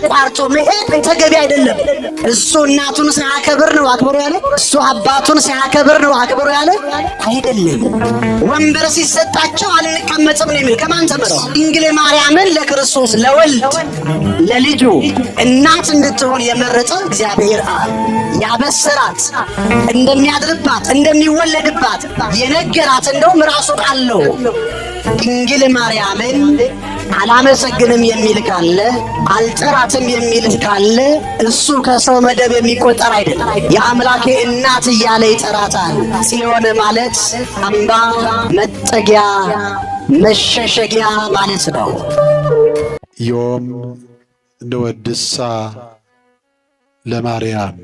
አቋርጦ መሄድ ተገቢ አይደለም። እሱ እናቱን ሲያከብር ነው አክብሮ ያለ፣ እሱ አባቱን ሲያከብር ነው አክብሮ ያለ አይደለም። ወንበር ሲሰጣቸው አልቀመጥም ነው የሚል ከማን ተምረው? ድንግል ማርያምን ለክርስቶስ ለወልድ ለልጁ እናት እንድትሆን የመረጠ እግዚአብሔር አብ ያበሰራት እንደሚያድርባት እንደሚወለድባት የነገራት እንደውም ራሱ ቃል ነው። ድንግል ማርያምን አላመሰግንም የሚል ካለ አልጠራትም የሚል ካለ እሱ ከሰው መደብ የሚቆጠር አይደለም። የአምላኬ እናት እያለ ይጠራታል። ጽዮን ማለት አምባ፣ መጠጊያ፣ መሸሸጊያ ማለት ነው። ዮም ንወድሳ ለማርያም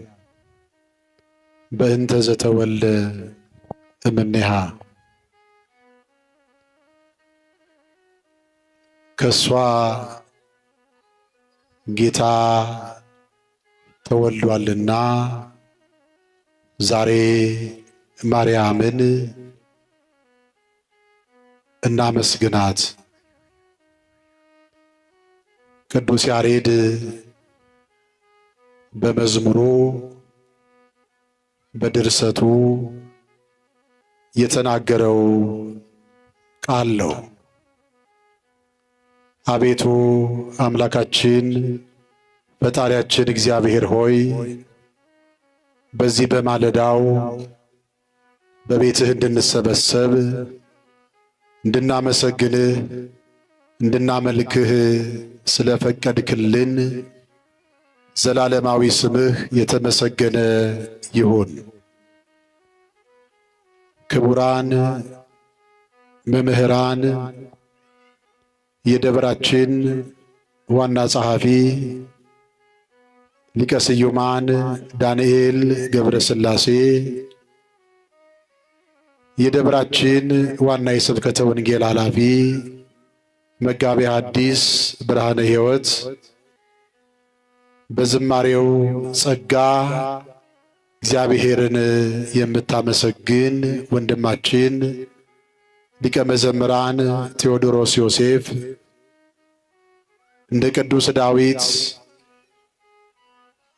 በእንተ ዘተወልደ እምኔሃ ከሷ ጌታ ተወልዷልና ዛሬ ማርያምን እናመስግናት። ቅዱስ ያሬድ በመዝሙሩ በድርሰቱ የተናገረው ቃል ነው። አቤቱ አምላካችን ፈጣሪያችን እግዚአብሔር ሆይ በዚህ በማለዳው በቤትህ እንድንሰበሰብ እንድናመሰግንህ እንድናመልክህ ስለፈቀድክልን ዘላለማዊ ስምህ የተመሰገነ ይሁን። ክቡራን መምህራን፣ የደብራችን ዋና ጸሐፊ ሊቀ ስዩማን ዳንኤል ገብረ ሥላሴ፣ የደብራችን ዋና የስብከተ ወንጌል ኃላፊ መጋቤ ሐዲስ ብርሃነ ሕይወት፣ በዝማሬው ጸጋ እግዚአብሔርን የምታመሰግን ወንድማችን ሊቀ መዘምራን ቴዎድሮስ ዮሴፍ፣ እንደ ቅዱስ ዳዊት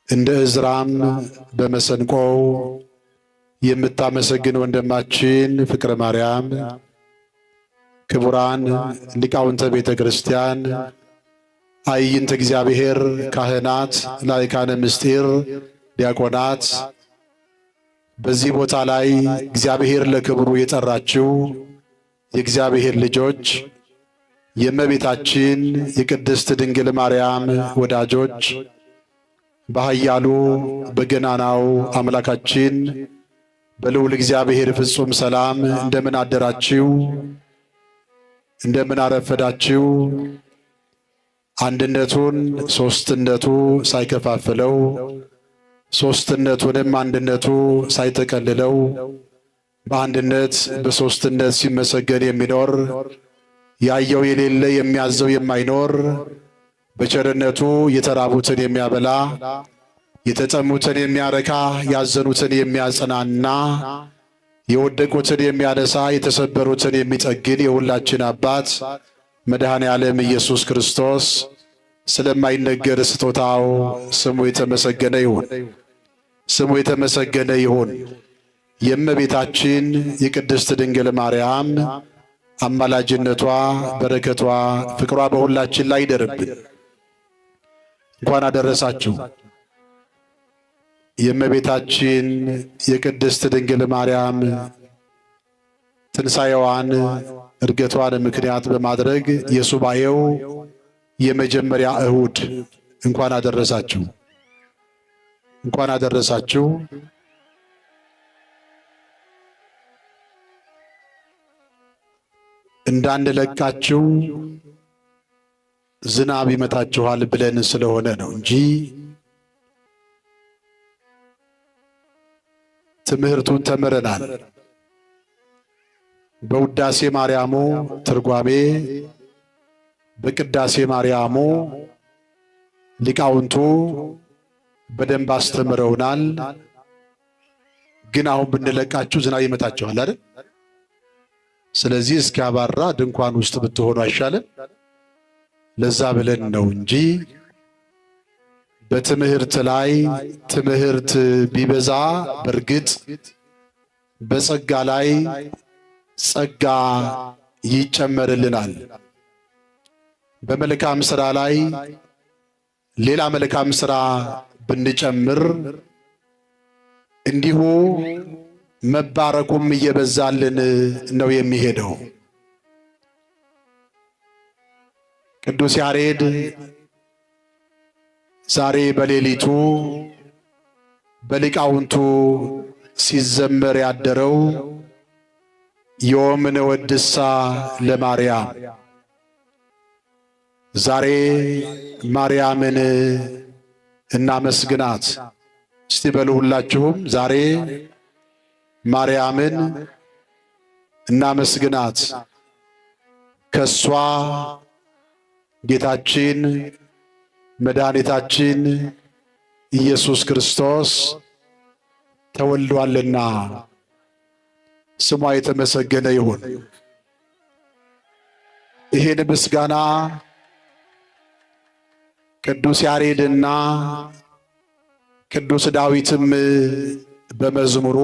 እንደ ዕዝራም በመሰንቆው የምታመሰግን ወንድማችን ፍቅረ ማርያም፣ ክቡራን ሊቃውንተ ቤተ ክርስቲያን፣ አይንተ እግዚአብሔር ካህናት፣ ላይካነ ምስጢር ዲያቆናት፣ በዚህ ቦታ ላይ እግዚአብሔር ለክብሩ የጠራችው የእግዚአብሔር ልጆች፣ የእመቤታችን የቅድስት ድንግል ማርያም ወዳጆች፣ በኃያሉ በገናናው አምላካችን በልዑል እግዚአብሔር ፍጹም ሰላም እንደምን አደራችሁ? እንደምን አረፈዳችሁ? አንድነቱን ሦስትነቱ ሳይከፋፍለው ሦስትነቱንም አንድነቱ ሳይጠቀልለው በአንድነት በሦስትነት ሲመሰገን የሚኖር ያየው የሌለ የሚያዘው የማይኖር በቸርነቱ የተራቡትን የሚያበላ የተጠሙትን የሚያረካ ያዘኑትን የሚያጽናና የወደቁትን የሚያነሳ የተሰበሩትን የሚጠግን የሁላችን አባት መድኃኔ ዓለም ኢየሱስ ክርስቶስ ስለማይነገር ስጦታው ስሙ የተመሰገነ ይሁን። ስሙ የተመሰገነ ይሁን። የእመቤታችን የቅድስት ድንግል ማርያም አማላጅነቷ፣ በረከቷ፣ ፍቅሯ በሁላችን ላይ ይደርብን። እንኳን አደረሳችሁ። የእመቤታችን የቅድስት ድንግል ማርያም ትንሣኤዋን ዕርገቷን ምክንያት በማድረግ የሱባኤው የመጀመሪያ እሁድ እንኳን አደረሳችሁ። እንኳን አደረሳችሁ። እንዳንለቃችሁ ዝናብ ይመታችኋል ብለን ስለሆነ ነው እንጂ ትምህርቱን ተምረናል። በውዳሴ ማርያሙ ትርጓሜ በቅዳሴ ማርያሙ ሊቃውንቱ በደንብ አስተምረውናል። ግን አሁን ብንለቃችሁ ዝናብ ይመታችኋል አይደል? ስለዚህ እስኪያባራ ድንኳን ውስጥ ብትሆኑ አይሻልም? ለዛ ብለን ነው እንጂ በትምህርት ላይ ትምህርት ቢበዛ በርግጥ በጸጋ ላይ ጸጋ ይጨመርልናል። በመልካም ሥራ ላይ ሌላ መልካም ሥራ ብንጨምር እንዲሁ መባረኩም እየበዛልን ነው የሚሄደው። ቅዱስ ያሬድ ዛሬ በሌሊቱ በሊቃውንቱ ሲዘመር ያደረው ዮም ንወድሳ ለማርያም፣ ዛሬ ማርያምን እናመስግናት። እስቲ በሉ ሁላችሁም ዛሬ ማርያምን እናመስግናት። ከሷ ጌታችን መድኃኒታችን ኢየሱስ ክርስቶስ ተወልዷልና ስሟ የተመሰገነ ይሁን። ይህን ምስጋና ቅዱስ ያሬድና ቅዱስ ዳዊትም በመዝሙሩ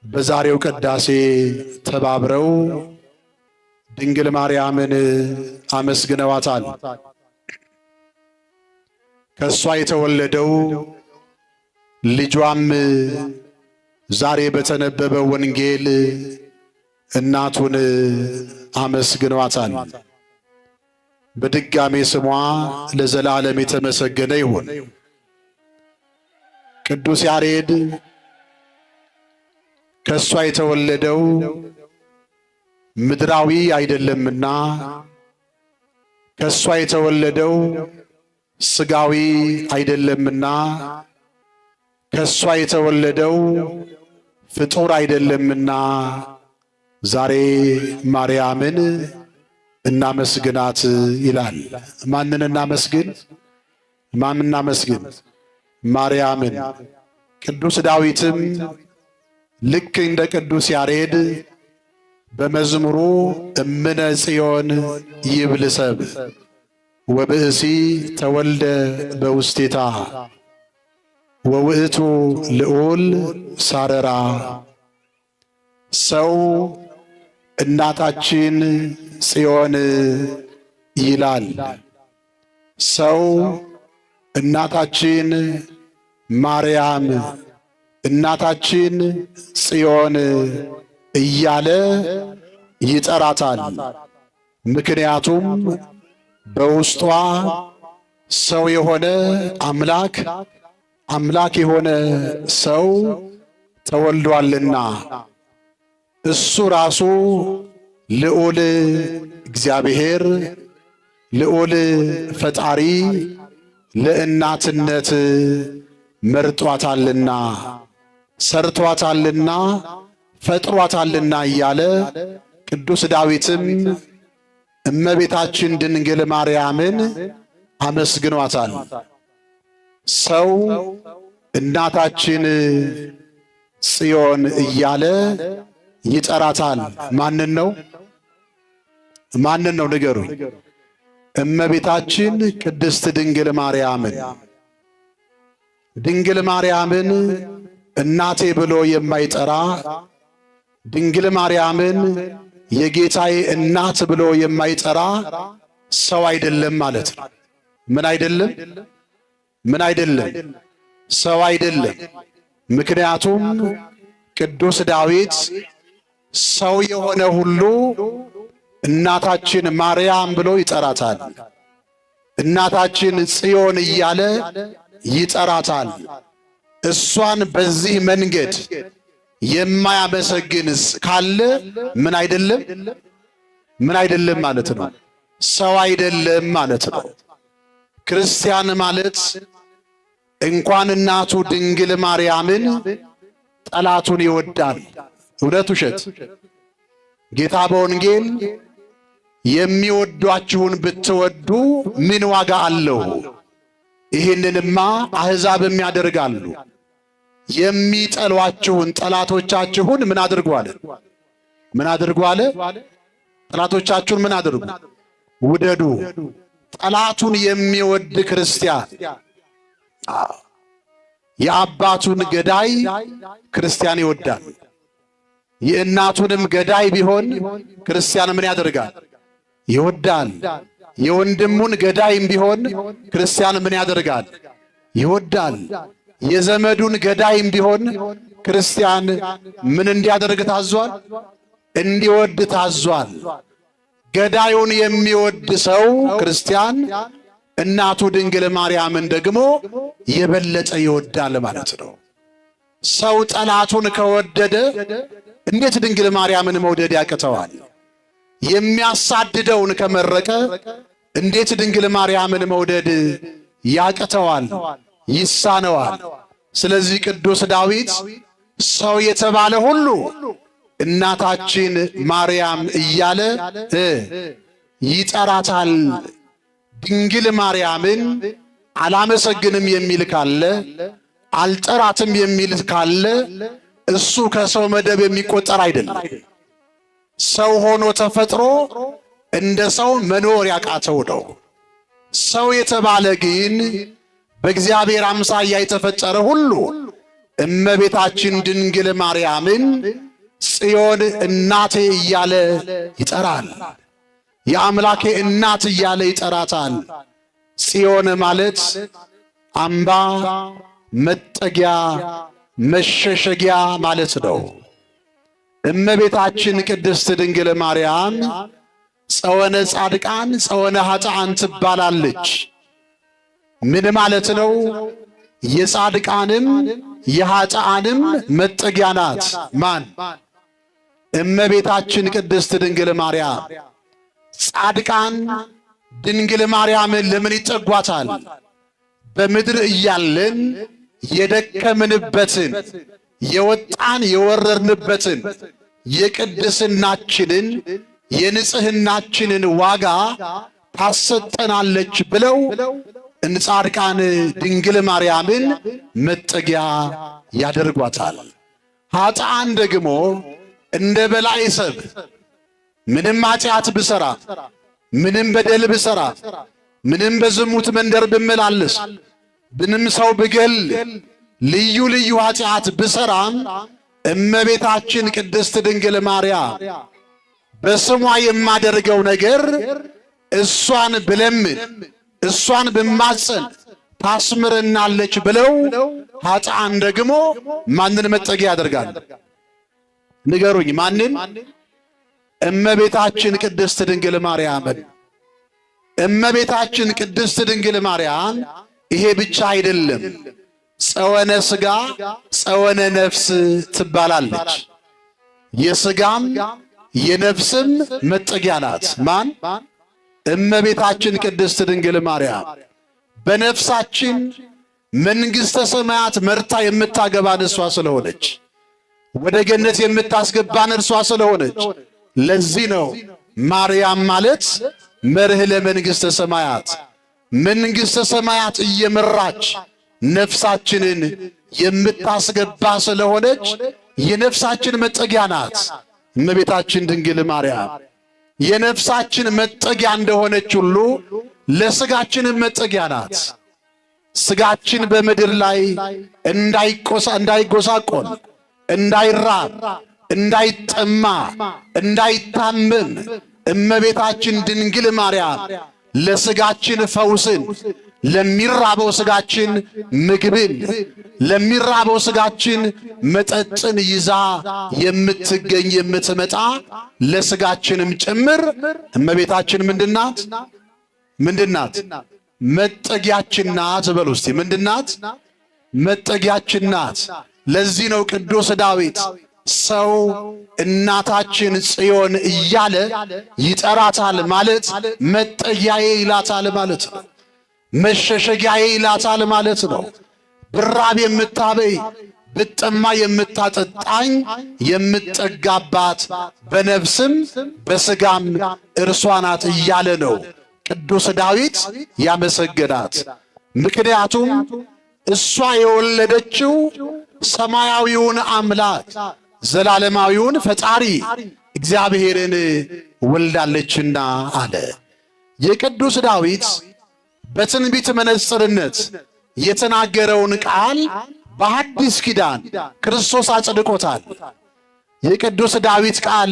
በዛሬው ቅዳሴ ተባብረው ድንግል ማርያምን አመስግነዋታል። ከሷ የተወለደው ልጇም ዛሬ በተነበበው ወንጌል እናቱን አመስግነዋታል። በድጋሜ ስሟ ለዘላለም የተመሰገነ ይሁን። ቅዱስ ያሬድ ከሷ የተወለደው ምድራዊ አይደለምና ከሷ የተወለደው ስጋዊ አይደለምና ከሷ የተወለደው ፍጡር አይደለምና ዛሬ ማርያምን እናመስግናት ይላል። ማንን እናመስግን? ማን እናመስግን? ማርያምን። ቅዱስ ዳዊትም ልክ እንደ ቅዱስ ያሬድ በመዝሙሩ እምነ ጽዮን ይብል ሰብ ወብእሲ ተወልደ በውስቴታ ወውእቱ ልዑል ሳረራ፣ ሰው እናታችን ጽዮን ይላል። ሰው እናታችን ማርያም፣ እናታችን ጽዮን እያለ ይጠራታል። ምክንያቱም በውስጧ ሰው የሆነ አምላክ፣ አምላክ የሆነ ሰው ተወልዷልና እሱ ራሱ ልዑል እግዚአብሔር ልዑል ፈጣሪ ለእናትነት መርጧታልና ሰርቷታልና ፈጥሯታልና እያለ ቅዱስ ዳዊትም እመቤታችን ድንግል ማርያምን አመስግኗታል። ሰው እናታችን ጽዮን እያለ ይጠራታል። ማንን ነው? ማንን ነው? ንገሩኝ። እመቤታችን ቅድስት ድንግል ማርያምን። ድንግል ማርያምን እናቴ ብሎ የማይጠራ ድንግል ማርያምን የጌታዬ እናት ብሎ የማይጠራ ሰው አይደለም ማለት ነው። ምን አይደለም? ምን አይደለም? ሰው አይደለም። ምክንያቱም ቅዱስ ዳዊት ሰው የሆነ ሁሉ እናታችን ማርያም ብሎ ይጠራታል። እናታችን ጽዮን እያለ ይጠራታል። እሷን በዚህ መንገድ የማያመሰግንስ ካለ ምን አይደለም? ምን አይደለም ማለት ነው? ሰው አይደለም ማለት ነው። ክርስቲያን ማለት እንኳን እናቱ ድንግል ማርያምን ጠላቱን ይወዳል። እውነት ውሸት? ጌታ በወንጌል የሚወዷችሁን ብትወዱ ምን ዋጋ አለው? ይህንንማ አሕዛብም ያደርጋሉ። የሚጠሏችሁን ጠላቶቻችሁን ምን አድርጉ አለ? ምን አድርጉ አለ? ጠላቶቻችሁን ምን አድርጉ? ውደዱ። ጠላቱን የሚወድ ክርስቲያን የአባቱን ገዳይ ክርስቲያን ይወዳል። የእናቱንም ገዳይ ቢሆን ክርስቲያን ምን ያደርጋል? ይወዳል። የወንድሙን ገዳይም ቢሆን ክርስቲያን ምን ያደርጋል? ይወዳል። የዘመዱን ገዳይም ቢሆን ክርስቲያን ምን እንዲያደርግ ታዟል? እንዲወድ ታዟል። ገዳዩን የሚወድ ሰው ክርስቲያን እናቱ ድንግል ማርያምን ደግሞ የበለጠ ይወዳል ማለት ነው። ሰው ጠላቱን ከወደደ እንዴት ድንግል ማርያምን መውደድ ያቅተዋል? የሚያሳድደውን ከመረቀ እንዴት ድንግል ማርያምን መውደድ ያቅተዋል? ይሳነዋል። ስለዚህ ቅዱስ ዳዊት ሰው የተባለ ሁሉ እናታችን ማርያም እያለ ይጠራታል። ድንግል ማርያምን አላመሰግንም የሚል ካለ፣ አልጠራትም የሚል ካለ እሱ ከሰው መደብ የሚቆጠር አይደለም። ሰው ሆኖ ተፈጥሮ እንደ ሰው መኖር ያቃተው ነው። ሰው የተባለ ግን በእግዚአብሔር አምሳያ የተፈጠረ ሁሉ እመቤታችን ድንግል ማርያምን ጽዮን እናቴ እያለ ይጠራል። የአምላኬ እናት እያለ ይጠራታል። ጽዮን ማለት አምባ፣ መጠጊያ፣ መሸሸጊያ ማለት ነው። እመቤታችን ቅድስት ድንግል ማርያም ጸወነ ጻድቃን ጸወነ ኃጥአን ትባላለች። ምን ማለት ነው? የጻድቃንም የኃጥአንም መጠጊያ ናት። ማን? እመቤታችን ቅድስት ድንግል ማርያም። ጻድቃን ድንግል ማርያምን ለምን ይጠጓታል? በምድር እያለን የደከምንበትን የወጣን የወረርንበትን የቅድስናችንን የንጽህናችንን ዋጋ ታሰጠናለች ብለው ጻድቃን ድንግል ማርያምን መጠጊያ ያደርጓታል። ኃጥአን ደግሞ እንደ በላይ ሰብ ምንም ኃጢአት ብሰራ፣ ምንም በደል ብሰራ፣ ምንም በዝሙት መንደር ብመላለስ፣ ምንም ሰው ብገል፣ ልዩ ልዩ ኃጢአት ብሰራም እመቤታችን ቅድስት ድንግል ማርያም በስሟ የማደርገው ነገር እሷን ብለምን እሷን ብማጸን ታስምረናለች ብለው ኃጥአን ደግሞ ማንን መጠጊያ ያደርጋል? ንገሩኝ፣ ማንን? እመቤታችን ቅድስት ድንግል ማርያምን። እመቤታችን ቅድስት ድንግል ማርያም ይሄ ብቻ አይደለም፣ ጸወነ ሥጋ ጸወነ ነፍስ ትባላለች። የሥጋም የነፍስም መጠጊያ ናት። ማን? እመቤታችን ቅድስት ድንግል ማርያም። በነፍሳችን መንግሥተ ሰማያት መርታ የምታገባን እርሷ ስለሆነች፣ ወደ ገነት የምታስገባን እርሷ ስለሆነች፣ ለዚህ ነው ማርያም ማለት መርህ ለመንግሥተ ሰማያት፣ መንግሥተ ሰማያት እየመራች ነፍሳችንን የምታስገባ ስለሆነች የነፍሳችን መጠጊያ ናት እመቤታችን ድንግል ማርያም። የነፍሳችን መጠጊያ እንደሆነች ሁሉ ለሥጋችንም መጠጊያ ናት። ሥጋችን በምድር ላይ እንዳይጎሳቆል፣ እንዳይራብ፣ እንዳይጠማ፣ እንዳይታመም እመቤታችን ድንግል ማርያም ለሥጋችን ፈውስን፣ ለሚራበው ሥጋችን ምግብን፣ ለሚራበው ሥጋችን መጠጥን ይዛ የምትገኝ የምትመጣ ለሥጋችንም ጭምር እመቤታችን ምንድናት? ምንድናት? መጠጊያችን ናት። በሉ እስቲ ምንድናት? መጠጊያችን ናት። ለዚህ ነው ቅዱስ ዳዊት ሰው እናታችን ጽዮን እያለ ይጠራታል ማለት መጠጊያዬ ይላታል ማለት ነው። መሸሸጊያዬ ይላታል ማለት ነው። ብራብ የምታበይ ብጠማ የምታጠጣኝ የምጠጋባት በነፍስም በሥጋም እርሷ ናት እያለ ነው ቅዱስ ዳዊት ያመሰገናት። ምክንያቱም እሷ የወለደችው ሰማያዊውን አምላክ ዘላለማዊውን ፈጣሪ እግዚአብሔርን ወልዳለችና አለ። የቅዱስ ዳዊት በትንቢት መነጽርነት የተናገረውን ቃል በሐዲስ ኪዳን ክርስቶስ አጽድቆታል። የቅዱስ ዳዊት ቃል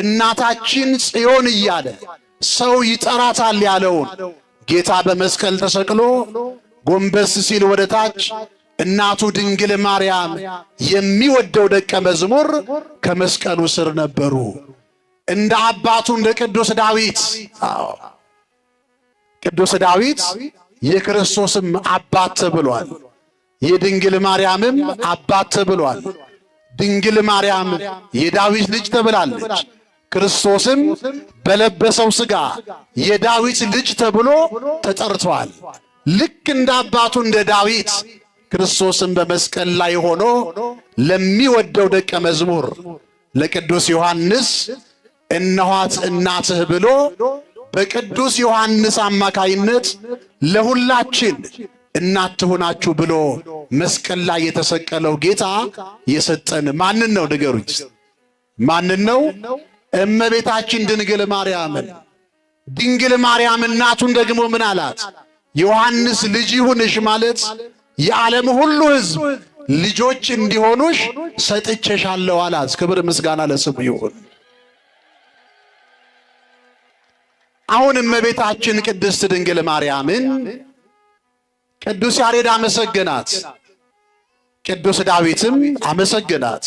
እናታችን ጽዮን እያለ ሰው ይጠራታል ያለውን ጌታ በመስቀል ተሰቅሎ ጎንበስ ሲል ወደ ታች እናቱ ድንግል ማርያም የሚወደው ደቀ መዝሙር ከመስቀሉ ስር ነበሩ። እንደ አባቱ እንደ ቅዱስ ዳዊት ቅዱስ ዳዊት የክርስቶስም አባት ተብሏል። የድንግል ማርያምም አባት ተብሏል። ድንግል ማርያም የዳዊት ልጅ ተብላለች። ክርስቶስም በለበሰው ሥጋ የዳዊት ልጅ ተብሎ ተጠርቷል። ልክ እንደ አባቱ እንደ ዳዊት ክርስቶስም በመስቀል ላይ ሆኖ ለሚወደው ደቀ መዝሙር ለቅዱስ ዮሐንስ እነኋት እናትህ ብሎ በቅዱስ ዮሐንስ አማካይነት ለሁላችን እናት ትሆናችሁ ብሎ መስቀል ላይ የተሰቀለው ጌታ የሰጠን ማንን ነው? ንገሩኝ። ማንን ነው? እመቤታችን ድንግል ማርያምን። ድንግል ማርያም እናቱን ደግሞ ምን አላት? ዮሐንስ ልጅ ይሁንሽ ማለት የዓለም ሁሉ ሕዝብ ልጆች እንዲሆኑሽ ሰጥቼሻለሁ አላት። ክብር ምስጋና ለስሙ ይሁን። አሁን እመቤታችን ቅድስት ድንግል ማርያምን ቅዱስ ያሬድ አመሰገናት፣ ቅዱስ ዳዊትም አመሰገናት።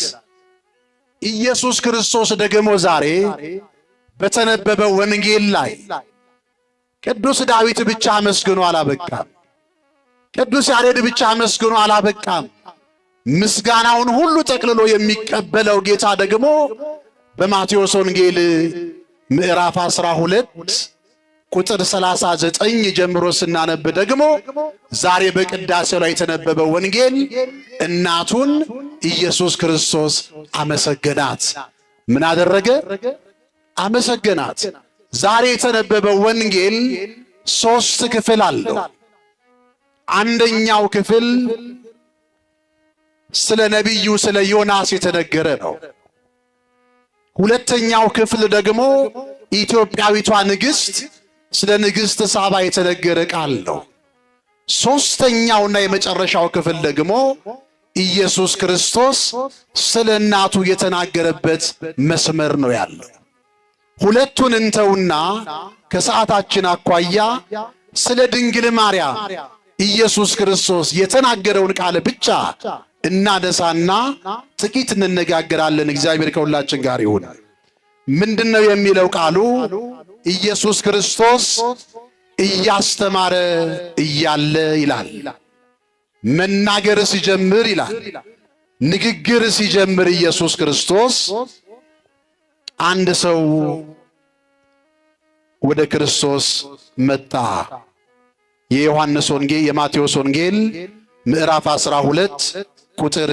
ኢየሱስ ክርስቶስ ደግሞ ዛሬ በተነበበው ወንጌል ላይ ቅዱስ ዳዊት ብቻ አመስግኖ አላበቃም። ቅዱስ ያሬድ ብቻ አመስግኖ አላበቃም። ምስጋናውን ሁሉ ጠቅልሎ የሚቀበለው ጌታ ደግሞ በማቴዎስ ወንጌል ምዕራፍ 12 ቁጥር 39 ጀምሮ ስናነብ ደግሞ ዛሬ በቅዳሴው ላይ የተነበበው ወንጌል እናቱን ኢየሱስ ክርስቶስ አመሰገናት። ምን አደረገ? አመሰገናት። ዛሬ የተነበበው ወንጌል 3 ክፍል አለው። አንደኛው ክፍል ስለ ነቢዩ ስለ ዮናስ የተነገረ ነው። ሁለተኛው ክፍል ደግሞ ኢትዮጵያዊቷ ንግሥት ስለ ንግሥት ሳባ የተነገረ ቃል ነው። ሦስተኛውና የመጨረሻው ክፍል ደግሞ ኢየሱስ ክርስቶስ ስለ እናቱ የተናገረበት መስመር ነው ያለው። ሁለቱን እንተውና ከሰዓታችን አኳያ ስለ ድንግል ማርያም ኢየሱስ ክርስቶስ የተናገረውን ቃል ብቻ እናነሳና ጥቂት እንነጋገራለን። እግዚአብሔር ከሁላችን ጋር ይሁን። ምንድነው የሚለው ቃሉ? ኢየሱስ ክርስቶስ እያስተማረ እያለ ይላል፣ መናገር ሲጀምር ይላል፣ ንግግር ሲጀምር ኢየሱስ ክርስቶስ አንድ ሰው ወደ ክርስቶስ መጣ። የዮሐንስ ወንጌል የማቴዎስ ወንጌል ምዕራፍ 12 ቁጥር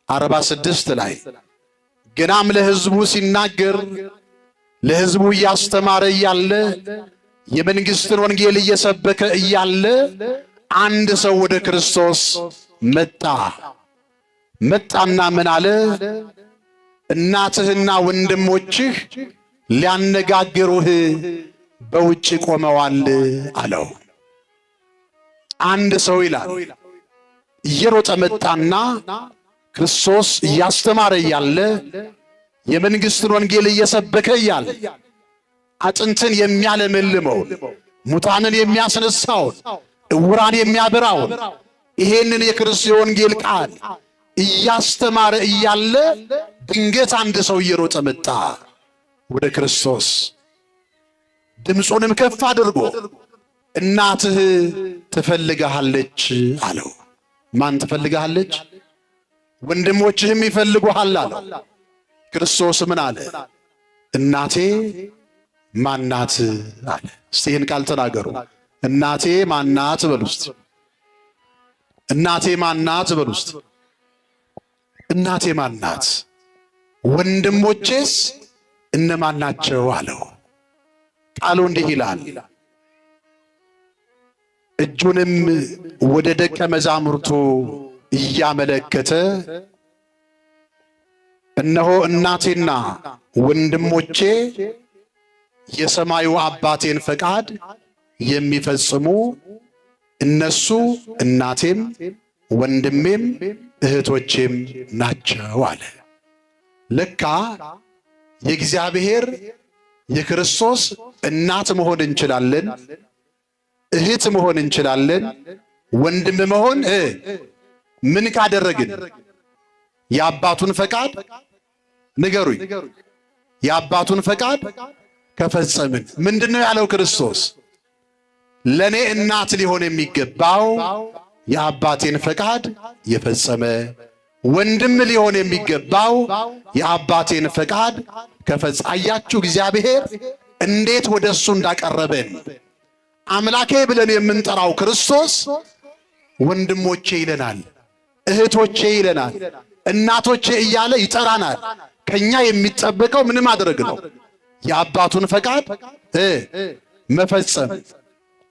46 ላይ ገናም ለሕዝቡ ሲናገር ለሕዝቡ እያስተማረ እያለ የመንግሥትን ወንጌል እየሰበከ እያለ አንድ ሰው ወደ ክርስቶስ መጣና ምን አለ? እናትህና ወንድሞችህ ሊያነጋግሩህ በውጭ ቆመዋል አለው። አንድ ሰው ይላል እየሮጠ መጣና ክርስቶስ እያስተማረ እያለ የመንግሥትን ወንጌል እየሰበከ እያለ አጥንትን የሚያለመልመውን ሙታንን የሚያስነሳውን ዕውራን የሚያበራውን ይሄንን የክርስቶስ ወንጌል ቃል እያስተማረ እያለ ድንገት አንድ ሰው እየሮጠ መጣ ወደ ክርስቶስ። ድምፁንም ከፍ አድርጎ እናትህ ትፈልግሃለች አለው። ማን ትፈልግሃለች? ወንድሞችህም ይፈልጉሃል አለው። ክርስቶስ ምን አለ? እናቴ ማናት አለ። እስቲ ይህን ቃል ተናገሩ። እናቴ ማናት በሉ እስቲ። እናቴ ማናት በሉ እስቲ። እናቴ ማናት? ወንድሞቼስ እነማን ናቸው አለው። ቃሉ እንዲህ ይላል፣ እጁንም ወደ ደቀ መዛሙርቱ እያመለከተ እነሆ እናቴና ወንድሞቼ የሰማዩ አባቴን ፈቃድ የሚፈጽሙ እነሱ እናቴም ወንድሜም እህቶቼም ናቸው አለ። ለካ የእግዚአብሔር የክርስቶስ እናት መሆን እንችላለን፣ እህት መሆን እንችላለን፣ ወንድም መሆን ምን ካደረግን? የአባቱን ፈቃድ ንገሩኝ። የአባቱን ፈቃድ ከፈጸምን። ምንድነው ያለው ክርስቶስ? ለኔ እናት ሊሆን የሚገባው የአባቴን ፈቃድ የፈጸመ፣ ወንድም ሊሆን የሚገባው የአባቴን ፈቃድ ከፈጸመ። አያችሁ እግዚአብሔር እንዴት ወደሱ እንዳቀረበን። አምላኬ ብለን የምንጠራው ክርስቶስ ወንድሞቼ ይለናል፣ እህቶቼ ይለናል፣ እናቶቼ እያለ ይጠራናል። ከኛ የሚጠበቀው ምን ማድረግ ነው? የአባቱን ፈቃድ መፈጸም።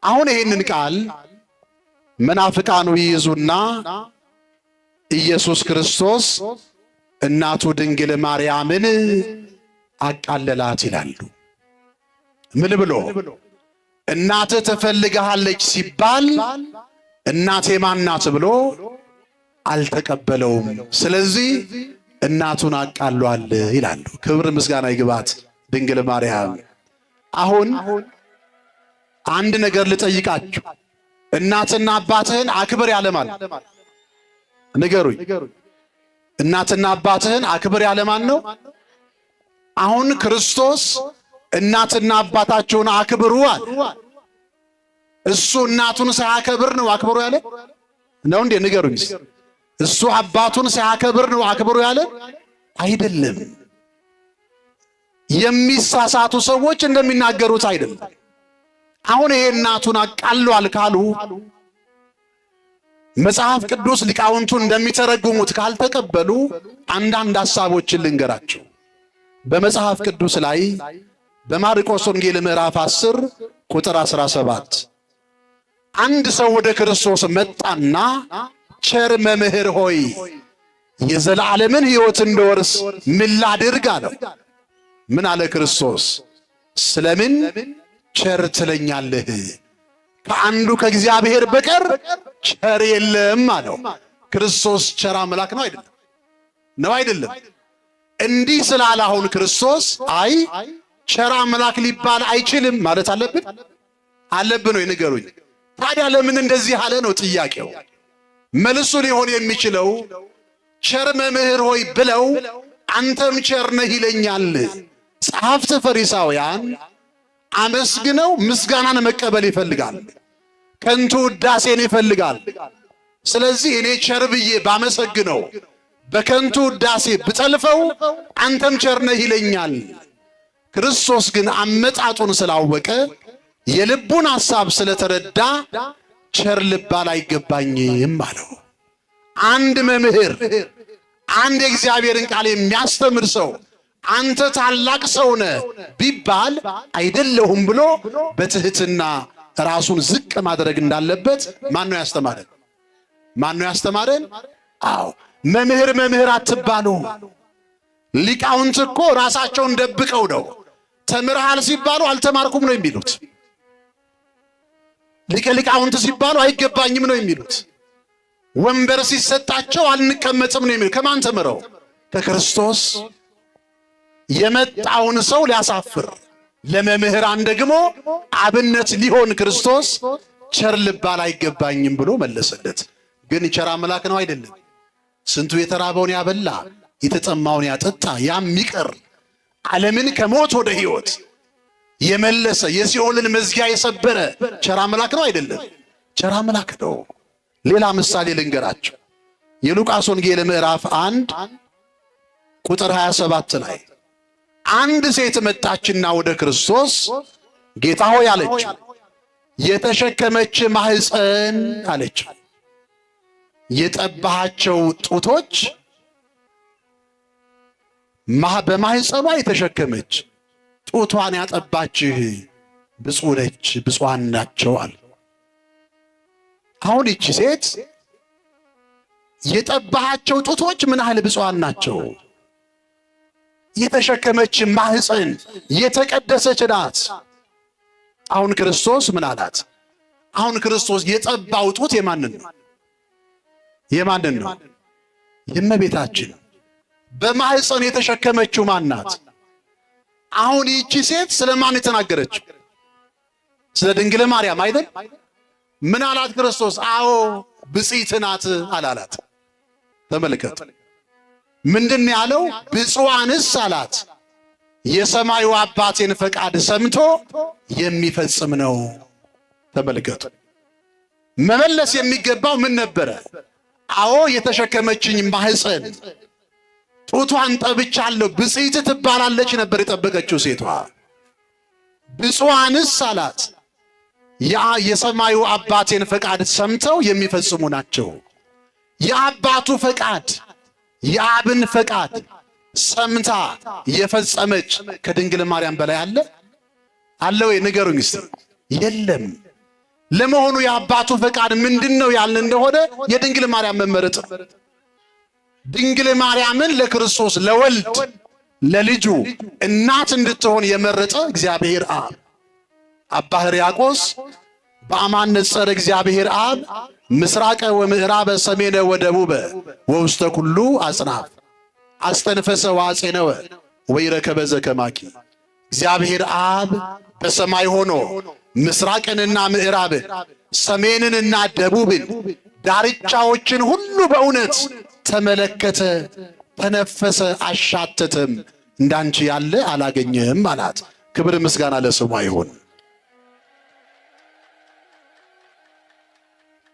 አሁን ይህንን ቃል መናፍቃኑ ይይዙና ኢየሱስ ክርስቶስ እናቱ ድንግል ማርያምን አቃለላት ይላሉ። ምን ብሎ? እናት ትፈልግሃለች ሲባል እናቴ ማናት ብሎ አልተቀበለውም። ስለዚህ እናቱን አቃሏል ይላሉ። ክብር ምስጋና ይግባት ድንግል ማርያም። አሁን አንድ ነገር ልጠይቃችሁ። እናትና አባትህን አክብር ያለማን? ንገሩኝ። እናትና አባትህን አክብር ያለማን ነው? አሁን ክርስቶስ እናትና አባታቸውን አክብሩ አለ። እሱ እናቱን ሳያከብር ነው አክብሩ ያለ ነው እንዴ? ንገሩኝ። እሱ አባቱን ሳያከብር ነው አክብሩ ያለ አይደለም። የሚሳሳቱ ሰዎች እንደሚናገሩት አይደለም። አሁን ይሄ እናቱን አቃሏል ካሉ መጽሐፍ ቅዱስ ሊቃውንቱ እንደሚተረጉሙት ካልተቀበሉ አንዳንድ ሐሳቦችን ልንገራቸው። በመጽሐፍ ቅዱስ ላይ በማርቆስ ወንጌል ምዕራፍ 10 ቁጥር 17 አንድ ሰው ወደ ክርስቶስ መጣና ቸር መምህር ሆይ የዘላለምን ሕይወት እንድወርስ ምን ላድርግ አለው። ምን አለ ክርስቶስ? ስለምን ቸር ትለኛለህ? ከአንዱ ከእግዚአብሔር በቀር ቸር የለም አለው። ክርስቶስ ቸር አምላክ ነው አይደለም? ነው አይደለም? እንዲህ ስላለ አሁን ክርስቶስ አይ ቸር አምላክ ሊባል አይችልም ማለት አለብን ነው? ንገሩኝ። ታዲያ ለምን እንደዚህ አለ ነው ጥያቄው። መልሱ ሊሆን የሚችለው ቸር መምህር ሆይ ብለው አንተም ቸር ነህ ይለኛል። ጸሐፍት ፈሪሳውያን አመስግነው ምስጋናን መቀበል ይፈልጋል፣ ከንቱ ውዳሴን ይፈልጋል። ስለዚህ እኔ ቸር ብዬ ባመሰግነው በከንቱ ውዳሴ ብጠልፈው አንተም ቸር ነህ ይለኛል። ክርስቶስ ግን አመጣጡን ስላወቀ የልቡን ሐሳብ ስለተረዳ ቸር ልባል አይገባኝም አለው። አንድ መምህር፣ አንድ የእግዚአብሔርን ቃል የሚያስተምር ሰው አንተ ታላቅ ሰው ነህ ቢባል አይደለሁም ብሎ በትህትና ራሱን ዝቅ ማድረግ እንዳለበት ማን ነው ያስተማረን? ማን ነው ያስተማረን? አዎ መምህር አትባሉ። ሊቃውንት እኮ ራሳቸውን ደብቀው ነው ተምርሃል ሲባሉ አልተማርኩም ነው የሚሉት። ሊቀ ሊቃውንት ሲባሉ አይገባኝም ነው የሚሉት። ወንበር ሲሰጣቸው አልንቀመጥም ነው የሚሉት። ከማን ተምረው? ከክርስቶስ። የመጣውን ሰው ሊያሳፍር ለመምህራን ደግሞ አብነት ሊሆን ክርስቶስ ቸር ልባል አይገባኝም ብሎ መለሰለት። ግን ቸር አምላክ ነው አይደለም? ስንቱ የተራበውን ያበላ፣ የተጠማውን ያጠጣ፣ ያም ይቅር ዓለምን ከሞት ወደ ሕይወት የመለሰ የሲኦልን መዝጊያ የሰበረ ቸር አምላክ ነው አይደለም? ቸር አምላክ ነው። ሌላ ምሳሌ ልንገራቸው። የሉቃስ ወንጌል ምዕራፍ 1 ቁጥር 27 ላይ አንድ ሴት መጣችና ወደ ክርስቶስ ጌታ ሆይ አለችው፣ የተሸከመች ማህፀን አለችው፣ የጠባሃቸው ጡቶች በማህፀኗ የተሸከመች ጡቷን ያጠባችህ ብፁዕ ነች፣ ብፁዓን ናቸው አለ። አሁን ይቺ ሴት የጠባሃቸው ጡቶች ምን ያህል ብፁዓን ናቸው? የተሸከመች ማህፀን የተቀደሰች ናት። አሁን ክርስቶስ ምን አላት? አሁን ክርስቶስ የጠባው ጡት የማንን ነው? የማንን ነው? የእመቤታችን። በማህፀን የተሸከመችው ማናት? አሁን ይቺ ሴት ስለማን የተናገረችው? ስለ ድንግል ማርያም አይደል? ምን አላት ክርስቶስ? አዎ ብፅዕት ናት አላላት። ተመልከቱ። ምንድን ያለው? ብፁዓንስ አላት የሰማዩ አባቴን ፈቃድ ሰምቶ የሚፈጽም ነው። ተመልከቱ። መመለስ የሚገባው ምን ነበረ? አዎ የተሸከመችኝ ማህፀን ጡቷን ጠብቻለሁ ብፅዕት ትባላለች ነበር የጠበቀችው ሴቷ። ብፁዓንስ አላት የሰማዩ አባቴን ፈቃድ ሰምተው የሚፈጽሙ ናቸው። የአባቱ ፈቃድ የአብን ፈቃድ ሰምታ የፈጸመች ከድንግል ማርያም በላይ አለ ወይ? ንገሩኝ እስቲ። የለም። ለመሆኑ የአባቱ ፈቃድ ምንድነው ያልን እንደሆነ የድንግል ማርያም መመረጥ። ድንግል ማርያምን ለክርስቶስ ለወልድ ለልጁ እናት እንድትሆን የመረጠ እግዚአብሔር አብ። አባ ሕርያቆስ በአማን ነጸረ እግዚአብሔር አብ ምስራቀ ወምዕራበ ሰሜነ ወደቡበ ወውስተ ኩሉ አጽናፍ አስተንፈሰ ዋጼነወ ወይረከበ ዘከማኪ። እግዚአብሔር አብ በሰማይ ሆኖ ምስራቅንና ምዕራብን ሰሜንንና ደቡብን ዳርቻዎችን ሁሉ በእውነት ተመለከተ፣ ተነፈሰ፣ አሻተተም፣ እንዳንቺ ያለ አላገኘም አላት። ክብር ምስጋና ለስሙ ይሁን።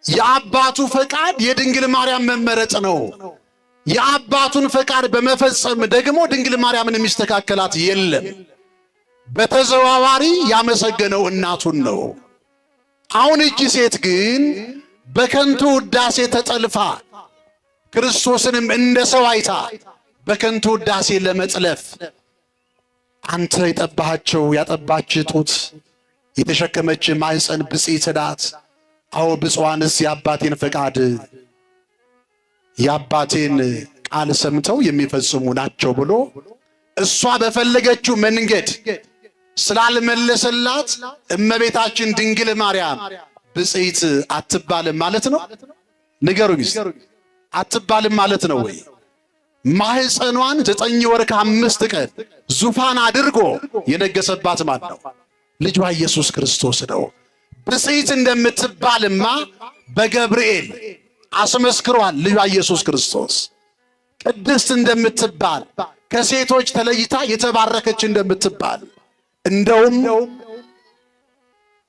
የአባቱ ፈቃድ የድንግል ማርያም መመረጥ ነው። የአባቱን ፈቃድ በመፈጸም ደግሞ ድንግል ማርያምን የሚስተካከላት የለም። በተዘዋዋሪ ያመሰገነው እናቱን ነው። አሁን እቺ ሴት ግን በከንቱ ውዳሴ ተጠልፋ ክርስቶስንም እንደ ሰው አይታ በከንቱ ውዳሴ ለመጥለፍ አንተ የጠባሃቸው ያጠባች ጡት የተሸከመች ማህፀን ብፅዕት ናት። አዎ ብፁዓንስ የአባቴን ፈቃድ የአባቴን ቃል ሰምተው የሚፈጽሙ ናቸው ብሎ እሷ በፈለገችው መንገድ ስላልመለሰላት እመቤታችን ድንግል ማርያም ብፅዕት አትባልም ማለት ነው? ንገሩኝ። አትባልም ማለት ነው ወይ? ማህፀኗን 9 ወር ከ5 ቀን ዙፋን አድርጎ የነገሰባት ማን ነው? ልጇ ኢየሱስ ክርስቶስ ነው። ብፅዕት እንደምትባልማ በገብርኤል አስመስክሯል ልጇ ኢየሱስ ክርስቶስ። ቅድስት እንደምትባል ከሴቶች ተለይታ የተባረከች እንደምትባል እንደውም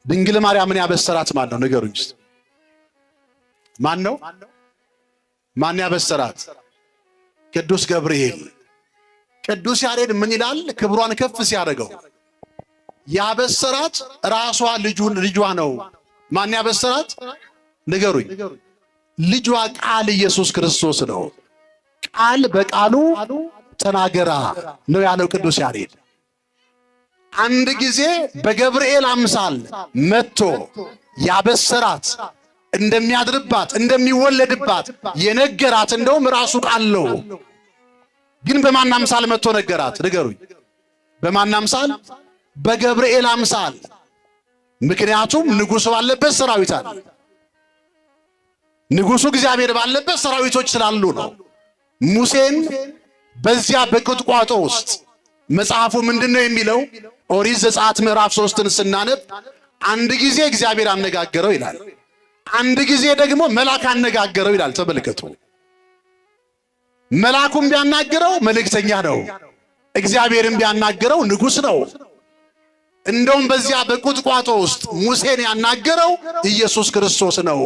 ድንግል ማርያምን ያበሰራት ማን ነው? ንገሩኝ። ማን ነው? ማን ያበሰራት? ቅዱስ ገብርኤል። ቅዱስ ያሬድ ምን ይላል? ክብሯን ከፍ ሲያደርገው ያበሰራት ራሷ ልጇ ነው። ማን ያበሰራት? ንገሩኝ። ልጇ ቃል ኢየሱስ ክርስቶስ ነው። ቃል በቃሉ ተናገራ ነው ያለው ቅዱስ ያሬድ። አንድ ጊዜ በገብርኤል አምሳል መጥቶ ያበሰራት እንደሚያድርባት እንደሚወለድባት የነገራት እንደውም ራሱ ቃል ነው። ግን በማን አምሳል መጥቶ ነገራት? ንገሩኝ። በማን አምሳል? በገብርኤል አምሳል። ምክንያቱም ንጉሥ ባለበት ሰራዊት አለ። ንጉሡ እግዚአብሔር ባለበት ሰራዊቶች ስላሉ ነው። ሙሴን በዚያ በቁጥቋጦ ውስጥ መጽሐፉ ምንድነው የሚለው? ኦሪት ዘጸአት ምዕራፍ 3ን ስናነብ አንድ ጊዜ እግዚአብሔር አነጋገረው ይላል፣ አንድ ጊዜ ደግሞ መልአክ አነጋገረው ይላል። ተመልከቱ። መልአኩም ቢያናገረው መልእክተኛ ነው፣ እግዚአብሔርም ቢያናገረው ንጉሥ ነው። እንደውም በዚያ በቁጥቋጦ ውስጥ ሙሴን ያናገረው ኢየሱስ ክርስቶስ ነው።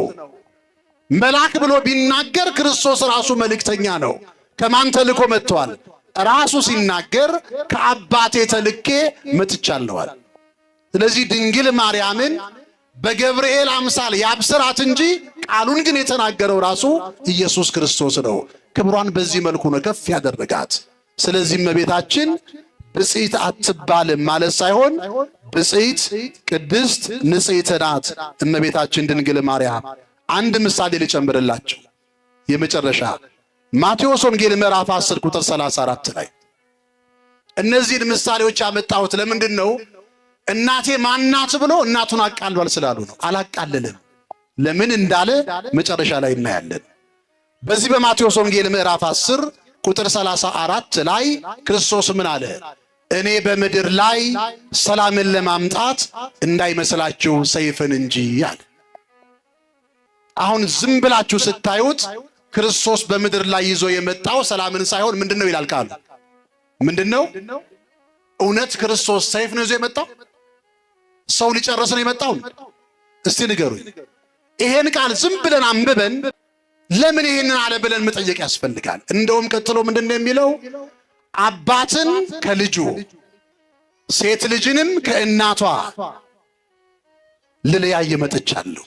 መልአክ ብሎ ቢናገር ክርስቶስ ራሱ መልእክተኛ ነው። ከማን ተልኮ መጥቷል? ራሱ ሲናገር ከአባቴ ተልኬ መጥቻለዋል። ስለዚህ ድንግል ማርያምን በገብርኤል አምሳል ያብስራት እንጂ ቃሉን ግን የተናገረው ራሱ ኢየሱስ ክርስቶስ ነው። ክብሯን በዚህ መልኩ ነው ከፍ ያደረጋት። ስለዚህ እመቤታችን ብፅዕት አትባልም ማለት ሳይሆን ብፅዕት ቅድስት ንጽሕት ናት እመቤታችን ድንግል ማርያም። አንድ ምሳሌ ልጨምርላችሁ የመጨረሻ ማቴዎስ ወንጌል ምዕራፍ 10 ቁጥር 34 ላይ እነዚህን ምሳሌዎች ያመጣሁት ለምንድን ነው? እናቴ ማናት ብሎ እናቱን አቃሏል ስላሉ ነው። አላቃለለም። ለምን እንዳለ መጨረሻ ላይ እናያለን። በዚህ በማቴዎስ ወንጌል ምዕራፍ 10 ቁጥር 34 ላይ ክርስቶስ ምን አለ? እኔ በምድር ላይ ሰላምን ለማምጣት እንዳይመስላችሁ ሰይፍን እንጂ አለ። አሁን ዝም ብላችሁ ስታዩት ክርስቶስ በምድር ላይ ይዞ የመጣው ሰላምን ሳይሆን ምንድነው ይላል ቃሉ? ምንድነው? እውነት ክርስቶስ ሰይፍ ነው ይዞ የመጣው? ሰው ሊጨርስ ነው የመጣው? እስቲ ንገሩኝ። ይሄን ቃል ዝም ብለን አንብበን ለምን ይሄንን አለ ብለን መጠየቅ ያስፈልጋል። እንደውም ቀጥሎ ምንድነው የሚለው? አባትን ከልጁ ሴት ልጅንም ከእናቷ ልለያይ መጥቻለሁ፣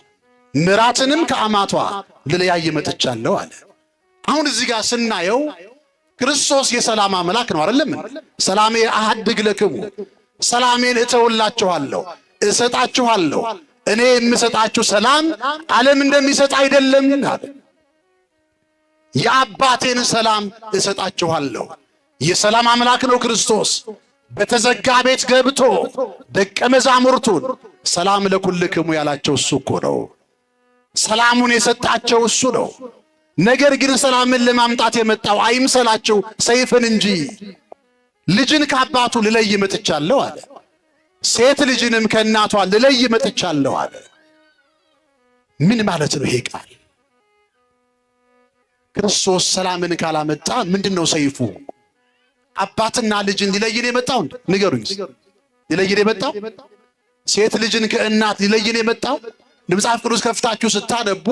ምራትንም ከአማቷ ልለያይ መጥቻለሁ አለ። አሁን እዚህ ጋር ስናየው ክርስቶስ የሰላም አምላክ ነው አይደለም? ሰላሜ አሐድግ ለክሙ፣ ሰላሜን እተውላችኋለሁ፣ እሰጣችኋለሁ። እኔ የምሰጣችሁ ሰላም ዓለም እንደሚሰጥ አይደለም አለ። የአባቴን ሰላም እሰጣችኋለሁ። የሰላም አምላክ ነው ክርስቶስ። በተዘጋ ቤት ገብቶ ደቀ መዛሙርቱን ሰላም ለኩልክሙ ያላቸው እሱ እኮ ነው። ሰላሙን የሰጣቸው እሱ ነው። ነገር ግን ሰላምን ለማምጣት የመጣው አይምሰላችሁ ሰይፍን እንጂ ልጅን ከአባቱ ልለይ መጥቻለሁ አለ። ሴት ልጅንም ከእናቷ ልለይ መጥቻለሁ አለ። ምን ማለት ነው ይሄ ቃል? ክርስቶስ ሰላምን ካላመጣ ምንድነው ሰይፉ? አባትና ልጅን ሊለይን የመጣው ንገሩኝ። ሊለይን የመጣው ሴት ልጅን ከእናት ሊለይን የመጣው መጽሐፍ ቅዱስ ከፍታችሁ ስታነቡ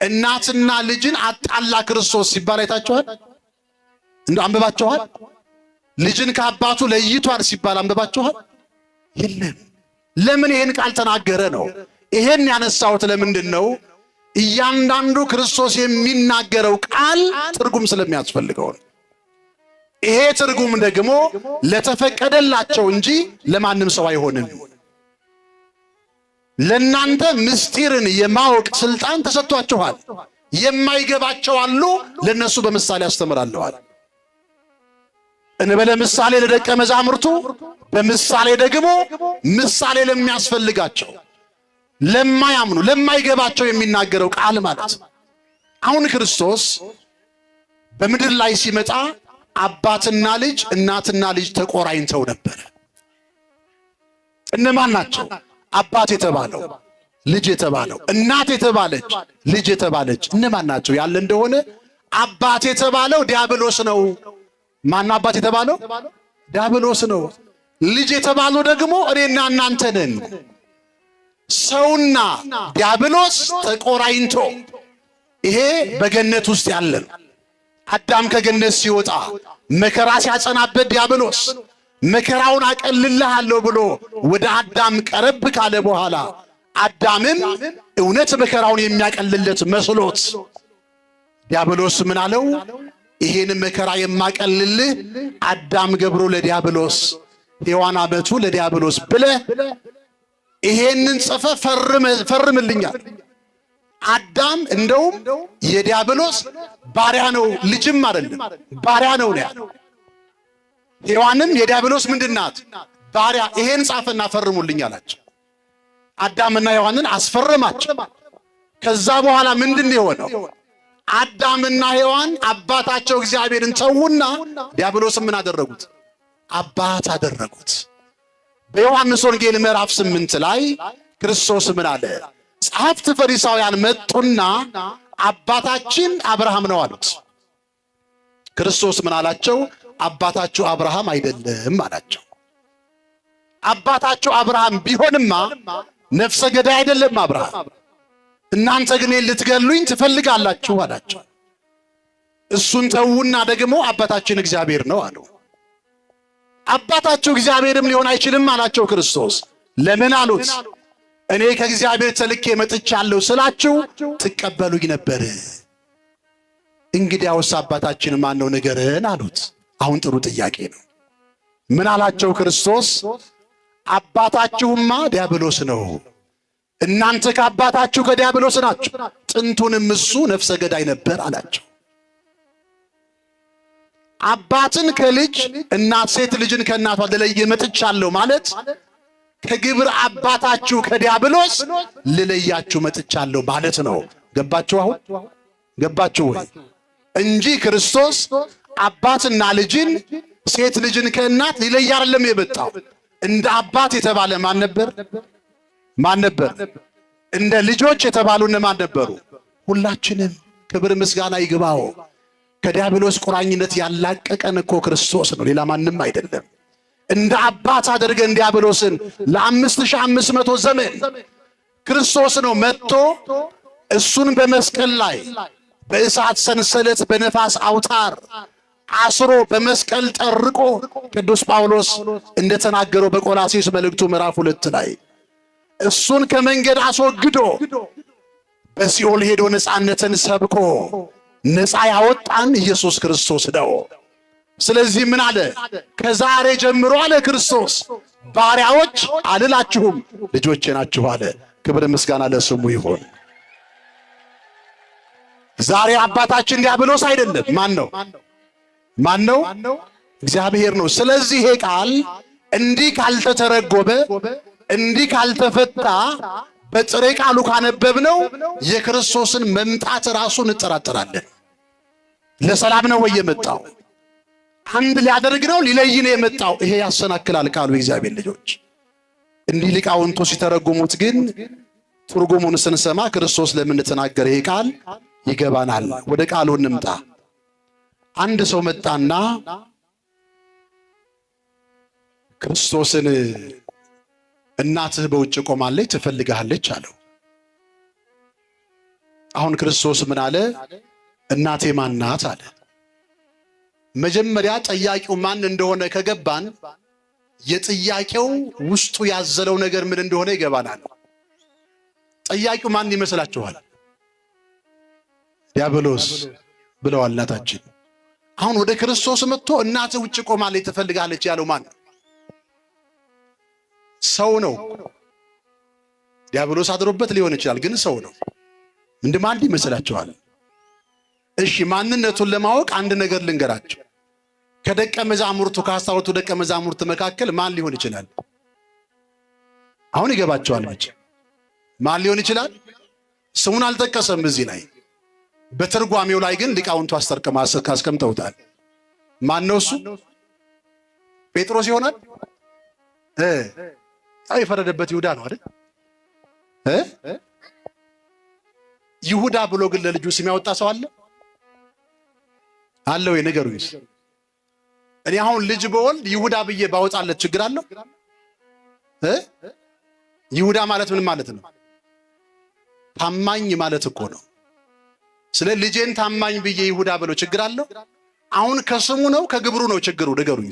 እናትና ልጅን አጣላ ክርስቶስ ሲባል አይታችኋል? እንደው አንብባችኋል? ልጅን ከአባቱ ለይቷል ሲባል አንብባችኋል? የለም። ለምን ይሄን ቃል ተናገረ ነው? ይሄን ያነሳሁት ለምንድን ነው? እያንዳንዱ ክርስቶስ የሚናገረው ቃል ትርጉም ስለሚያስፈልገው ነው። ይሄ ትርጉም ደግሞ ለተፈቀደላቸው እንጂ ለማንም ሰው አይሆንም። ለናንተ ምስጢርን የማወቅ ስልጣን ተሰጥቷችኋል። የማይገባቸው አሉ፣ ለነሱ በምሳሌ አስተምራለዋል። እንበለ ምሳሌ ለደቀ መዛሙርቱ፣ በምሳሌ ደግሞ ምሳሌ ለሚያስፈልጋቸው ለማያምኑ ለማይገባቸው የሚናገረው ቃል ማለት ነው። አሁን ክርስቶስ በምድር ላይ ሲመጣ አባትና ልጅ እናትና ልጅ ተቆራኝተው ነበር። እነማን ናቸው? አባት የተባለው ልጅ የተባለው እናት የተባለች ልጅ የተባለች እነማን ናቸው ያለ እንደሆነ አባት የተባለው ዲያብሎስ ነው። ማን አባት የተባለው? ዲያብሎስ ነው። ልጅ የተባለው ደግሞ እኔና እናንተ ነን። ሰውና ዲያብሎስ ተቆራኝቶ ይሄ በገነት ውስጥ ያለ ነው። አዳም ከገነት ሲወጣ መከራ ሲያጸናበት ዲያብሎስ መከራውን አቀልልሃለሁ ብሎ ወደ አዳም ቀረብ ካለ በኋላ አዳምም እውነት መከራውን የሚያቀልለት መስሎት ዲያብሎስ ምን አለው? ይሄን መከራ የማቀልልህ አዳም ገብሮ ለዲያብሎስ ሔዋን አመቱ ለዲያብሎስ ብለህ ይሄንን ጽፈ ፈርምልኛል። አዳም እንደውም የዲያብሎስ ባሪያ ነው፣ ልጅም አይደለም ባሪያ ነው ያለው። ሔዋንም የዲያብሎስ ምንድናት? ባሪያ። ይሄን ጻፈና ፈርሙልኝ አላቸው። አዳምና ሔዋንን አስፈረማቸው። ከዛ በኋላ ምንድን ነው የሆነው? አዳምና ሔዋን አባታቸው እግዚአብሔርን ተውና ዲያብሎስን ምን አደረጉት? አባት አደረጉት። በዮሐንስ ወንጌል ምዕራፍ 8 ላይ ክርስቶስ ምን አለ? ጸሐፍት ፈሪሳውያን መጡና አባታችን አብርሃም ነው አሉት። ክርስቶስ ምን አላቸው? አባታችሁ አብርሃም አይደለም አላቸው። አባታችሁ አብርሃም ቢሆንማ ነፍሰ ገዳይ አይደለም አብርሃም። እናንተ ግን ልትገሉኝ ትፈልጋላችሁ አላቸው። እሱን ተውና ደግሞ አባታችን እግዚአብሔር ነው አሉ። አባታችሁ እግዚአብሔርም ሊሆን አይችልም አላቸው ክርስቶስ። ለምን አሉት? እኔ ከእግዚአብሔር ተልኬ መጥቻለሁ ስላችሁ ትቀበሉኝ ነበር። እንግዲያውስ አባታችን ማን ነው ንገረን አሉት። አሁን ጥሩ ጥያቄ ነው። ምን አላቸው ክርስቶስ? አባታችሁማ ዲያብሎስ ነው። እናንተ ከአባታችሁ ከዲያብሎስ ናችሁ። ጥንቱንም እሱ ነፍሰ ገዳይ ነበር አላቸው። አባትን ከልጅ እናት ሴት ልጅን ከእናቷ ልለይ መጥቻለሁ ማለት ከግብር አባታችሁ ከዲያብሎስ ልለያችሁ መጥቻለሁ ማለት ነው። ገባችሁ? አሁን ገባችሁ ወይ? እንጂ ክርስቶስ አባትና ልጅን ሴት ልጅን ከእናት ሊለይ አይደለም የመጣው። እንደ አባት የተባለ ማን ነበር? ማን ነበር? እንደ ልጆች የተባሉ እነማን ነበሩ? ሁላችንም። ክብር ምስጋና ይግባው። ከዲያብሎስ ቁራኝነት ያላቀቀን እኮ ክርስቶስ ነው፣ ሌላ ማንም አይደለም። እንደ አባት አድርገን ዲያብሎስን ለ5500 ዘመን ክርስቶስ ነው መጥቶ እሱን በመስቀል ላይ በእሳት ሰንሰለት በነፋስ አውታር አስሮ በመስቀል ጠርቆ ቅዱስ ጳውሎስ እንደተናገረው በቆላስይስ መልእክቱ ምዕራፍ 2 ላይ እሱን ከመንገድ አስወግዶ በሲኦል ሄዶ ነፃነትን ሰብኮ ነፃ ያወጣን ኢየሱስ ክርስቶስ ነው። ስለዚህ ምን አለ? ከዛሬ ጀምሮ አለ ክርስቶስ ባሪያዎች አልላችሁም ልጆቼ ናችሁ አለ። ክብር ምስጋና ለስሙ ይሁን። ዛሬ አባታችን ዲያብሎስ አይደለም። ማን ነው? ማን ነው? እግዚአብሔር ነው። ስለዚህ ይሄ ቃል እንዲህ ካልተተረጎመ እንዲህ ካልተፈታ በጥሬ ቃሉ ካነበብነው የክርስቶስን መምጣት ራሱን እንጠራጠራለን። ለሰላም ነው ወይ የመጣው? አንድ ሊያደርግ ነው? ሊለይ ነው የመጣው? ይሄ ያሰናክላል ቃሉ። የእግዚአብሔር ልጆች እንዲህ ሊቃውንቱ ሲተረጉሙት ግን ትርጉሙን ስንሰማ ክርስቶስ ለምን ተናገረ ይሄ ቃል ይገባናል። ወደ ቃሉ እንምጣ። አንድ ሰው መጣና ክርስቶስን እናትህ በውጭ ቆማለች ትፈልግሃለች አለው። አሁን ክርስቶስ ምን አለ? እናቴ ማናት አለ። መጀመሪያ ጠያቂው ማን እንደሆነ ከገባን የጥያቄው ውስጡ ያዘለው ነገር ምን እንደሆነ ይገባናል። ጠያቂው ማን ይመስላችኋል? ዲያብሎስ ብለዋል እናታችን። አሁን ወደ ክርስቶስ መጥቶ እናትህ ውጭ ቆማለች ትፈልጋለች ያለው ማን? ሰው ነው። ዲያብሎስ አድሮበት ሊሆን ይችላል፣ ግን ሰው ነው። ማን ይመስላችኋል? እሺ ማንነቱን ለማወቅ አንድ ነገር ልንገራችሁ። ከደቀ መዛሙርቱ ከ12 ደቀ መዛሙርት መካከል ማን ሊሆን ይችላል? አሁን ይገባቸዋል መቼ ማን ሊሆን ይችላል? ስሙን አልጠቀሰም እዚህ ላይ። በትርጓሜው ላይ ግን ሊቃውንቱ አስቀምጠውታል። ማን ነው እሱ? ጴጥሮስ ይሆናል? የፈረደበት ይሁዳ ነው አይደል? ይሁዳ ብሎ ግን ለልጁ ስም ያወጣ ሰው አለ አለው? የነገሩኝ እኔ አሁን ልጅ በወልድ ይሁዳ ብዬ ባወጣለት ችግር አለው? ይሁዳ ማለት ምን ማለት ነው? ታማኝ ማለት እኮ ነው። ስለ ልጄን ታማኝ ብዬ ይሁዳ ብሎ ችግር አለው? አሁን ከስሙ ነው ከግብሩ ነው ችግሩ? ንገሩኝ።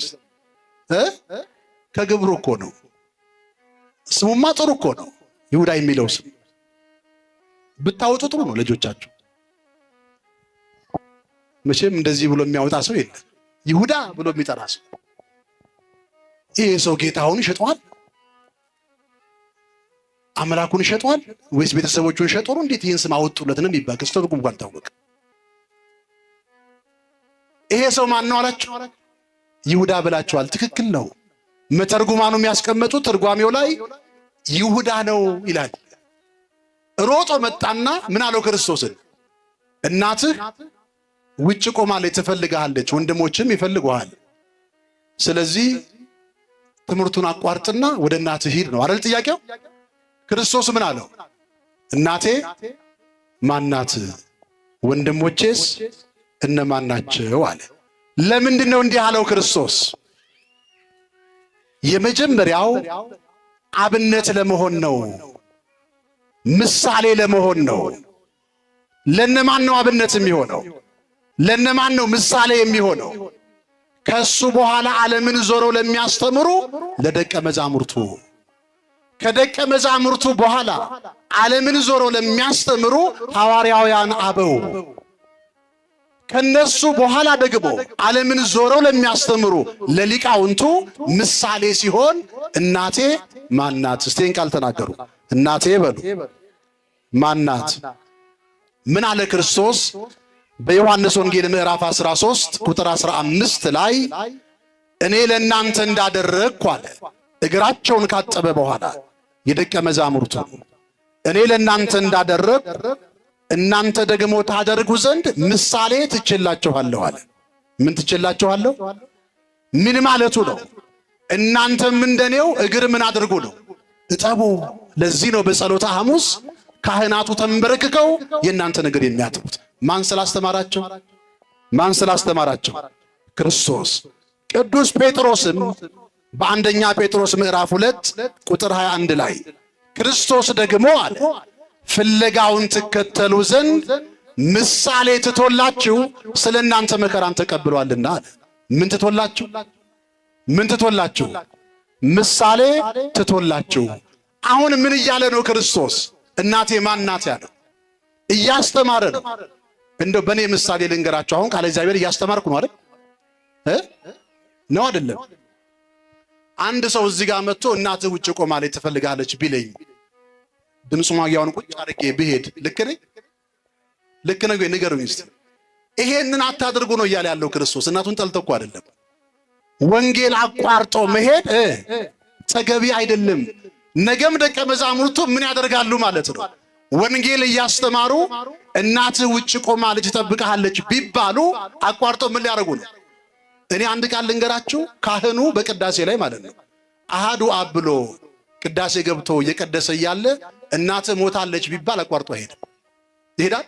ከግብሩ እኮ ነው። ስሙማ ጥሩ እኮ ነው። ይሁዳ የሚለው ስም ብታወጡ ጥሩ ነው ልጆቻችሁ። መቼም እንደዚህ ብሎ የሚያወጣ ሰው የለም። ይሁዳ ብሎ የሚጠራ ሰው። ይሄ ሰው ጌታውን ሸጧል? አምላኩን ሸጧል ወይስ ቤተሰቦቹን ሸጦ ነው? እንዴት ይህን ስም አወጡለት ነው የሚባል? ከስተርጉም እንኳን ታወቀ። ይሄ ሰው ማን ነው አላችሁ? ይሁዳ ብላችኋል። ትክክል ነው። መተርጉማኑ የሚያስቀምጡት ትርጓሜው ላይ ይሁዳ ነው ይላል። ሮጦ መጣና ምን አለው ክርስቶስን? እናትህ ውጭ ቆማለች ትፈልግሃለች፣ ወንድሞችም ይፈልጉሃል። ስለዚህ ትምህርቱን አቋርጥና ወደ እናትህ ሂድ ነው አይደል ጥያቄው? ክርስቶስ ምን አለው? እናቴ ማናት? ወንድሞቼስ እነማን ናቸው አለ። ለምንድን ነው እንዲህ አለው ክርስቶስ? የመጀመሪያው አብነት ለመሆን ነው፣ ምሳሌ ለመሆን ነው። ለነማን ነው አብነት የሚሆነው? ለነማን ነው ምሳሌ የሚሆነው? ከሱ በኋላ ዓለምን ዞረው ለሚያስተምሩ ለደቀ መዛሙርቱ፣ ከደቀ መዛሙርቱ በኋላ ዓለምን ዞረው ለሚያስተምሩ ሐዋርያውያን አበው፣ ከነሱ በኋላ ደግሞ ዓለምን ዞረው ለሚያስተምሩ ለሊቃውንቱ ምሳሌ ሲሆን እናቴ ማናት? እስቴን ቃል ተናገሩ። እናቴ በሉ። ማናት? ምን አለ ክርስቶስ? በዮሐንስ ወንጌል ምዕራፍ 13 ቁጥር 15 ላይ እኔ ለእናንተ እንዳደረግኩ አለ እግራቸውን ካጠበ በኋላ የደቀ መዛሙርቱ እኔ ለእናንተ እንዳደረግ እናንተ ደግሞ ታደርጉ ዘንድ ምሳሌ ትችላችኋለሁ አለ። ምን ትችላችኋለሁ? ምን ማለቱ ነው? እናንተም እንደኔው እግር ምን አድርጉ ነው? እጠቡ። ለዚህ ነው በጸሎተ ሐሙስ ካህናቱ ተንበረክከው የእናንተን እግር የሚያጥቡት። ማን ስላስተማራቸው? ማን ስላስተማራቸው? ክርስቶስ። ቅዱስ ጴጥሮስም በአንደኛ ጴጥሮስ ምዕራፍ 2 ቁጥር 21 ላይ ክርስቶስ ደግሞ አለ ፍለጋውን ትከተሉ ዘንድ ምሳሌ ትቶላችሁ ስለ እናንተ መከራን ተቀብሏልና አለ። ምን ትቶላችሁ? ምን ትቶላችሁ? ምሳሌ ትቶላችሁ። አሁን ምን እያለ ነው ክርስቶስ? እናቴ ማን ናት ያለው? እያስተማረ ነው። እንደው በእኔ ምሳሌ ልንገራችሁ። አሁን ቃለ እግዚአብሔር እያስተማርኩ ነው አይደል? ነው አይደለም? አንድ ሰው እዚህ ጋር መጥቶ እናትህ ውጭ ቆማለች ትፈልጋለች ቢለኝ ድምፁ ማጊያውን ቁጭ አድርጌ ብሄድ ልክ ነኝ? ልክ ነው? ንገሩኝ እስቲ። ይሄንን አታድርጉ ነው እያለ ያለው ክርስቶስ። እናቱን ጠልተው አይደለም። ወንጌል አቋርጦ መሄድ ተገቢ አይደለም። ነገም ደቀ መዛሙርቱ ምን ያደርጋሉ ማለት ነው? ወንጌል እያስተማሩ እናትህ ውጭ ቆማለች ትጠብቅሃለች ቢባሉ አቋርጦ ምን ሊያደርጉ ነው? እኔ አንድ ቃል ልንገራችሁ። ካህኑ በቅዳሴ ላይ ማለት ነው አሃዱ አብ ብሎ ቅዳሴ ገብቶ እየቀደሰ እያለ እናትህ ሞታለች ቢባል አቋርጦ አይሄድም። ይሄዳል?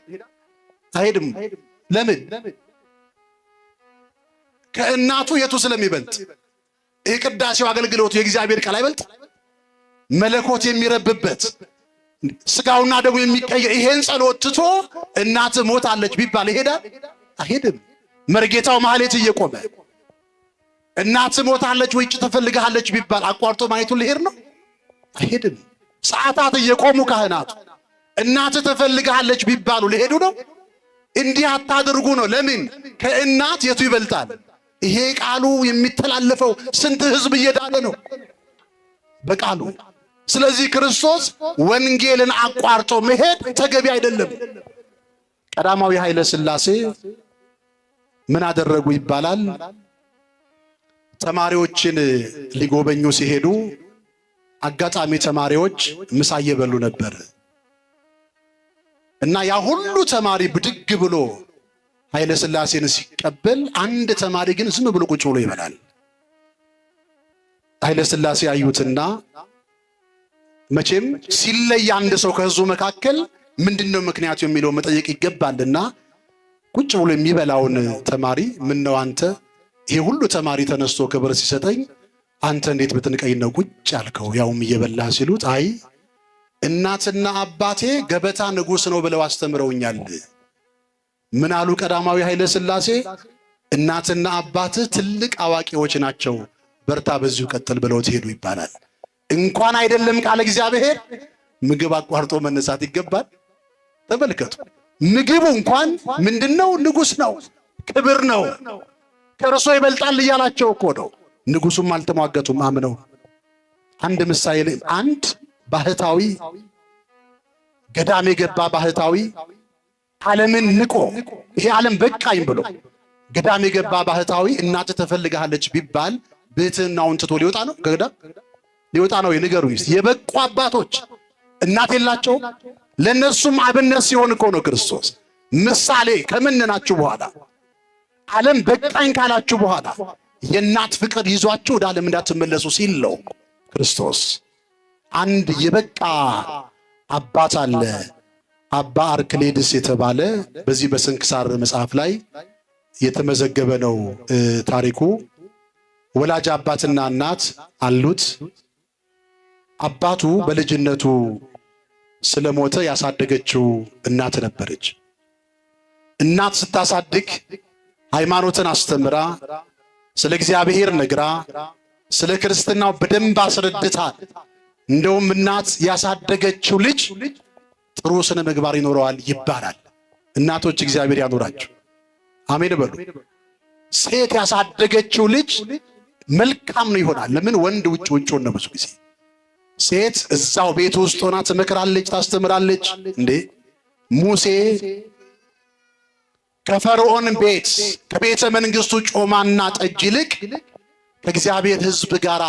አይሄድም። ለምን? ከእናቱ የቱ ስለሚበልጥ? ይህ ቅዳሴው አገልግሎቱ የእግዚአብሔር ቃል አይበልጥ? መለኮት የሚረብበት ስጋውና ደግሞ የሚቀየር ይሄን ጸሎት ትቶ እናትህ ሞታለች ቢባል ይሄዳል? አይሄድም። መርጌታው ማህሌት እየቆመ እናትህ ሞታለች ውጭ ትፈልግሃለች ቢባል አቋርጦ ማየቱን ሊሄድ ነው? አይሄድም። ሰዓታት እየቆሙ ካህናቱ እናትህ ትፈልግሃለች ቢባሉ ሊሄዱ ነው? እንዲህ አታድርጉ ነው። ለምን? ከእናት የቱ ይበልጣል? ይሄ ቃሉ የሚተላለፈው ስንት ሕዝብ እየዳነ ነው በቃሉ። ስለዚህ ክርስቶስ ወንጌልን አቋርጦ መሄድ ተገቢ አይደለም። ቀዳማዊ ኃይለ ሥላሴ ምን አደረጉ ይባላል? ተማሪዎችን ሊጎበኙ ሲሄዱ አጋጣሚ ተማሪዎች ምሳ እየበሉ ነበር እና ያ ሁሉ ተማሪ ብድግ ብሎ ኃይለ ሥላሴን ሲቀበል አንድ ተማሪ ግን ዝም ብሎ ቁጭ ብሎ ይበላል። ኃይለ ሥላሴ አዩትና መቼም ሲለይ አንድ ሰው ከህዝቡ መካከል ምንድነው ምክንያቱ የሚለው መጠየቅ ይገባልና ቁጭ ብሎ የሚበላውን ተማሪ ምን ነው አንተ ይሄ ሁሉ ተማሪ ተነስቶ ክብር ሲሰጠኝ አንተ እንዴት ብትንቀኝ ነው ቁጭ ያልከው ያውም እየበላ ሲሉት አይ እናትና አባቴ ገበታ ንጉሥ ነው ብለው አስተምረውኛል። ምን አሉ ቀዳማዊ ኃይለ ሥላሴ? እናትና አባትህ ትልቅ አዋቂዎች ናቸው፣ በርታ በዚሁ ቀጥል ብለው ትሄዱ ይባላል። እንኳን አይደለም ቃለ እግዚአብሔር ምግብ አቋርጦ መነሳት ይገባል። ተመልከቱ፣ ምግቡ እንኳን ምንድነው? ንጉሥ ነው፣ ክብር ነው፣ ከእርሶ ይበልጣል እያላቸው እኮ ነው። ንጉሱም አልተሟገቱም፣ አምነው። አንድ ምሳሌ፣ አንድ ባህታዊ ገዳም የገባ ባህታዊ ዓለምን ንቆ ይሄ ዓለም በቃኝ ብሎ ገዳም የገባ ባህታዊ እናት ተፈልጋለች ቢባል ብሕትናውን ትቶ ሊወጣ ነው? ከገዳም ሊወጣ ነው? ይንገሩኝ። የበቁ አባቶች እናት የላቸው? ለነሱም አብነት ሲሆን እኮ ነው ክርስቶስ። ምሳሌ ከምንናችሁ በኋላ ዓለም በቃኝ ካላችሁ በኋላ የእናት ፍቅር ይዟችሁ ወደ ዓለም እንዳትመለሱ ሲል ነው ክርስቶስ። አንድ የበቃ አባት አለ፣ አባ አርክሌድስ የተባለ በዚህ በስንክሳር መጽሐፍ ላይ የተመዘገበ ነው ታሪኩ። ወላጅ አባትና እናት አሉት። አባቱ በልጅነቱ ስለሞተ ያሳደገችው እናት ነበረች። እናት ስታሳድግ ሃይማኖትን አስተምራ ስለ እግዚአብሔር ነግራ ስለ ክርስትናው በደንብ አስረድታ፣ እንደውም እናት ያሳደገችው ልጅ ጥሩ ስነ ምግባር ይኖረዋል ይባላል። እናቶች እግዚአብሔር ያኖራቸው፣ አሜን በሉ። ሴት ያሳደገችው ልጅ መልካም ነው ይሆናል። ለምን? ወንድ ውጭ ውጭውን ነው ብዙ ጊዜ። ሴት እዛው ቤት ውስጥ ሆና ትመክራለች፣ ታስተምራለች። እንዴ ሙሴ ከፈርዖን ቤት ከቤተ መንግስቱ ጮማና ጠጅ ይልቅ ከእግዚአብሔር ሕዝብ ጋር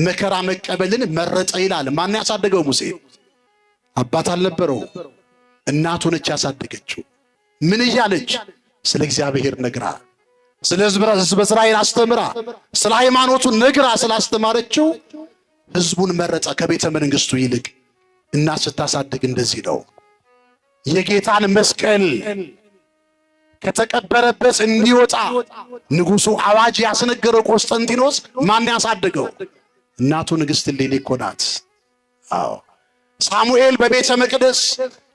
መከራ መቀበልን መረጠ ይላል። ማን ያሳደገው? ሙሴ። አባት አልነበረው፣ እናቱ ነች ያሳደገችው። ምን እያለች? ስለ እግዚአብሔር ነግራ፣ ስለ ሕዝበ እስራኤል አስተምራ፣ ስለ ሃይማኖቱ ነግራ ስላስተማረችው ሕዝቡን መረጠ ከቤተ መንግሥቱ ይልቅ። እናት ስታሳድግ እንደዚህ ነው። የጌታን መስቀል ከተቀበረበት እንዲወጣ ንጉሡ አዋጅ ያስነገረው ቆስጠንጢኖስ ማን ያሳደገው? እናቱ ንግሥት እሌኒ እኮ ናት። አዎ ሳሙኤል በቤተ መቅደስ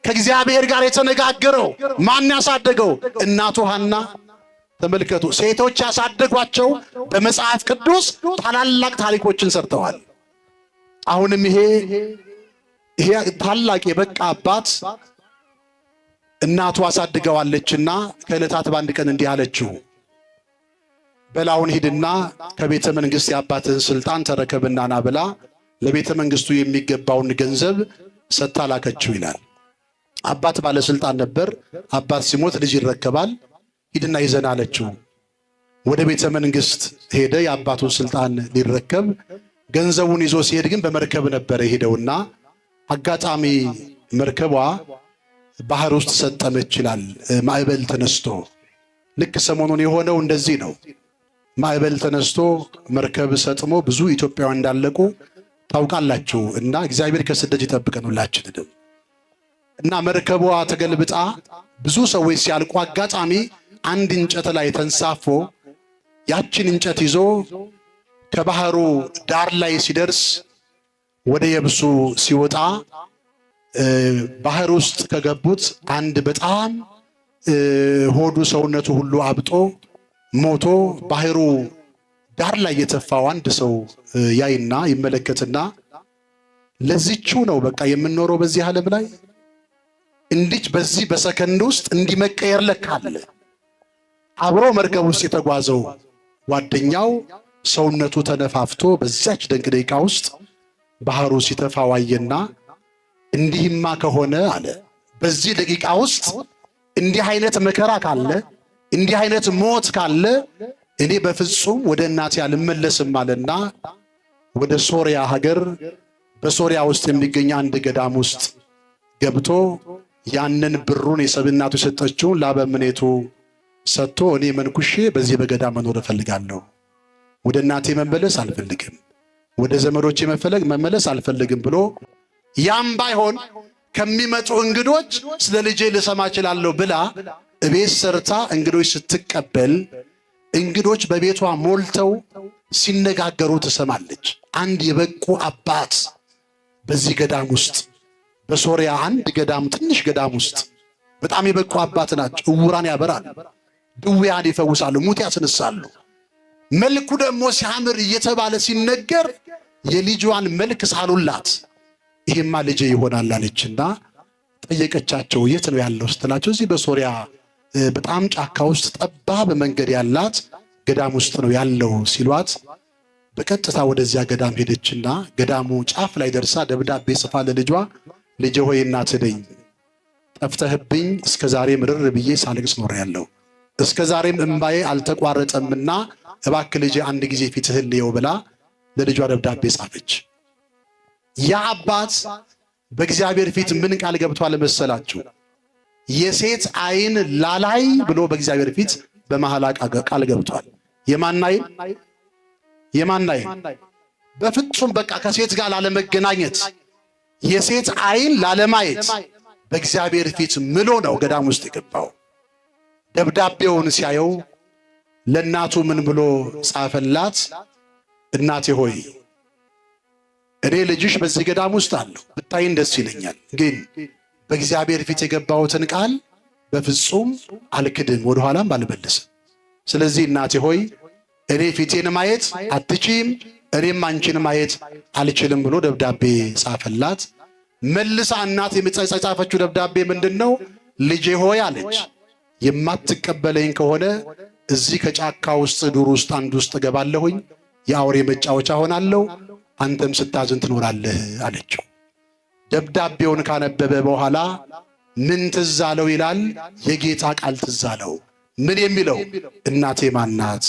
ከእግዚአብሔር ጋር የተነጋገረው ማን ያሳደገው? እናቱ ሐና። ተመልከቱ፣ ሴቶች ያሳደጓቸው በመጽሐፍ ቅዱስ ታላላቅ ታሪኮችን ሰርተዋል። አሁንም ይሄ ታላቅ የበቃ አባት እናቱ አሳድገዋለችና ከዕለታት በአንድ ቀን እንዲህ አለችው፣ በላውን ሂድና ከቤተ መንግሥት የአባትህን ስልጣን ተረከብና ና ብላ ለቤተ መንግሥቱ የሚገባውን ገንዘብ ሰጥታ ላከችው ይላል። አባት ባለስልጣን ነበር። አባት ሲሞት ልጅ ይረከባል። ሂድና ይዘና አለችው። ወደ ቤተ መንግሥት ሄደ የአባቱን ስልጣን ሊረከብ። ገንዘቡን ይዞ ሲሄድ ግን በመርከብ ነበረ ሄደውና አጋጣሚ መርከቧ ባህር ውስጥ ሰጠመች ይላል። ማዕበል ተነስቶ፣ ልክ ሰሞኑን የሆነው እንደዚህ ነው። ማዕበል ተነስቶ መርከብ ሰጥሞ ብዙ ኢትዮጵያውያን እንዳለቁ ታውቃላችሁ። እና እግዚአብሔር ከስደት ይጠብቀን ሁላችንንም። እና መርከቧ ተገልብጣ ብዙ ሰዎች ሲያልቁ አጋጣሚ አንድ እንጨት ላይ ተንሳፎ ያችን እንጨት ይዞ ከባህሩ ዳር ላይ ሲደርስ ወደ የብሱ ሲወጣ ባህር ውስጥ ከገቡት አንድ በጣም ሆዱ ሰውነቱ ሁሉ አብጦ ሞቶ ባህሩ ዳር ላይ የተፋው አንድ ሰው ያይና ይመለከትና ለዚህችው ነው በቃ የምንኖረው በዚህ ዓለም ላይ እንዲች በዚህ በሰከንድ ውስጥ እንዲመቀየር ለካለ። አብሮ መርከብ ውስጥ የተጓዘው ጓደኛው ሰውነቱ ተነፋፍቶ በዚያች ደንቅ ደቂቃ ውስጥ ባህሩ ሲተፋው አየና እንዲህማ ከሆነ አለ፣ በዚህ ደቂቃ ውስጥ እንዲህ አይነት መከራ ካለ፣ እንዲህ አይነት ሞት ካለ እኔ በፍጹም ወደ እናቴ አልመለስም አለና ወደ ሶሪያ ሀገር በሶሪያ ውስጥ የሚገኝ አንድ ገዳም ውስጥ ገብቶ ያንን ብሩን የሰብናቱ የሰጠችውን ላበምኔቱ ሰጥቶ እኔ መንኩሼ በዚህ በገዳም መኖር እፈልጋለሁ፣ ወደ እናቴ መመለስ አልፈልግም፣ ወደ ዘመዶቼ መመለስ አልፈልግም ብሎ ያም ባይሆን ከሚመጡ እንግዶች ስለ ልጄ ልሰማ እችላለሁ ብላ እቤት ሰርታ እንግዶች ስትቀበል እንግዶች በቤቷ ሞልተው ሲነጋገሩ ትሰማለች። አንድ የበቁ አባት በዚህ ገዳም ውስጥ በሶሪያ አንድ ገዳም ትንሽ ገዳም ውስጥ በጣም የበቁ አባት ናቸው። ዕውራን ያበራሉ፣ ድውያን ይፈውሳሉ፣ ሙት ያስነሳሉ። መልኩ ደግሞ ሲያምር እየተባለ ሲነገር የልጇን መልክ ሳሉላት። ይሄማ ልጄ ይሆናል አለችና ጠየቀቻቸው። የት ነው ያለው ስትላቸው እዚህ በሶሪያ በጣም ጫካ ውስጥ ጠባብ መንገድ ያላት ገዳም ውስጥ ነው ያለው ሲሏት በቀጥታ ወደዚያ ገዳም ሄደችና ገዳሙ ጫፍ ላይ ደርሳ ደብዳቤ ጽፋ ለልጇ ልጄ ሆይ እናትህ ነኝ፣ ጠፍተህብኝ እስከ ዛሬ ምርር ብዬ ሳልቅስ ኖሬያለሁ፣ እስከ ዛሬም እምባዬ አልተቋረጠምና እባክህ ልጄ አንድ ጊዜ ፊትህን ልየው ብላ ለልጇ ደብዳቤ ጻፈች። ያ አባት በእግዚአብሔር ፊት ምን ቃል ገብቷል መሰላችሁ? የሴት ዓይን ላላይ ብሎ በእግዚአብሔር ፊት በመሐላ ቃል ገብቷል። የማን ዓይን? የማን ዓይን? በፍጹም በቃ ከሴት ጋር ላለመገናኘት፣ የሴት ዓይን ላለማየት በእግዚአብሔር ፊት ምሎ ነው ገዳም ውስጥ የገባው። ደብዳቤውን ሲያየው ለእናቱ ምን ብሎ ጻፈላት? እናቴ ሆይ እኔ ልጅሽ በዚህ ገዳም ውስጥ አለሁ፣ ብታይን ደስ ይለኛል፣ ግን በእግዚአብሔር ፊት የገባሁትን ቃል በፍጹም አልክድም፣ ወደኋላም አልመልስም። ስለዚህ እናቴ ሆይ እኔ ፊቴን ማየት አትችይም፣ እኔም አንቺን ማየት አልችልም ብሎ ደብዳቤ ጻፈላት። መልሳ እናት የጻፈችው ደብዳቤ ምንድን ነው? ልጄ ሆይ አለች፣ የማትቀበለኝ ከሆነ እዚህ ከጫካ ውስጥ ዱር ውስጥ አንድ ውስጥ እገባለሁኝ፣ የአውሬ መጫወቻ ሆናለሁ፣ አንተም ስታዝን ትኖራለህ አለችው። ደብዳቤውን ካነበበ በኋላ ምን ትዝ አለው ይላል? የጌታ ቃል ትዝ አለው። ምን የሚለው? እናቴ ማናት?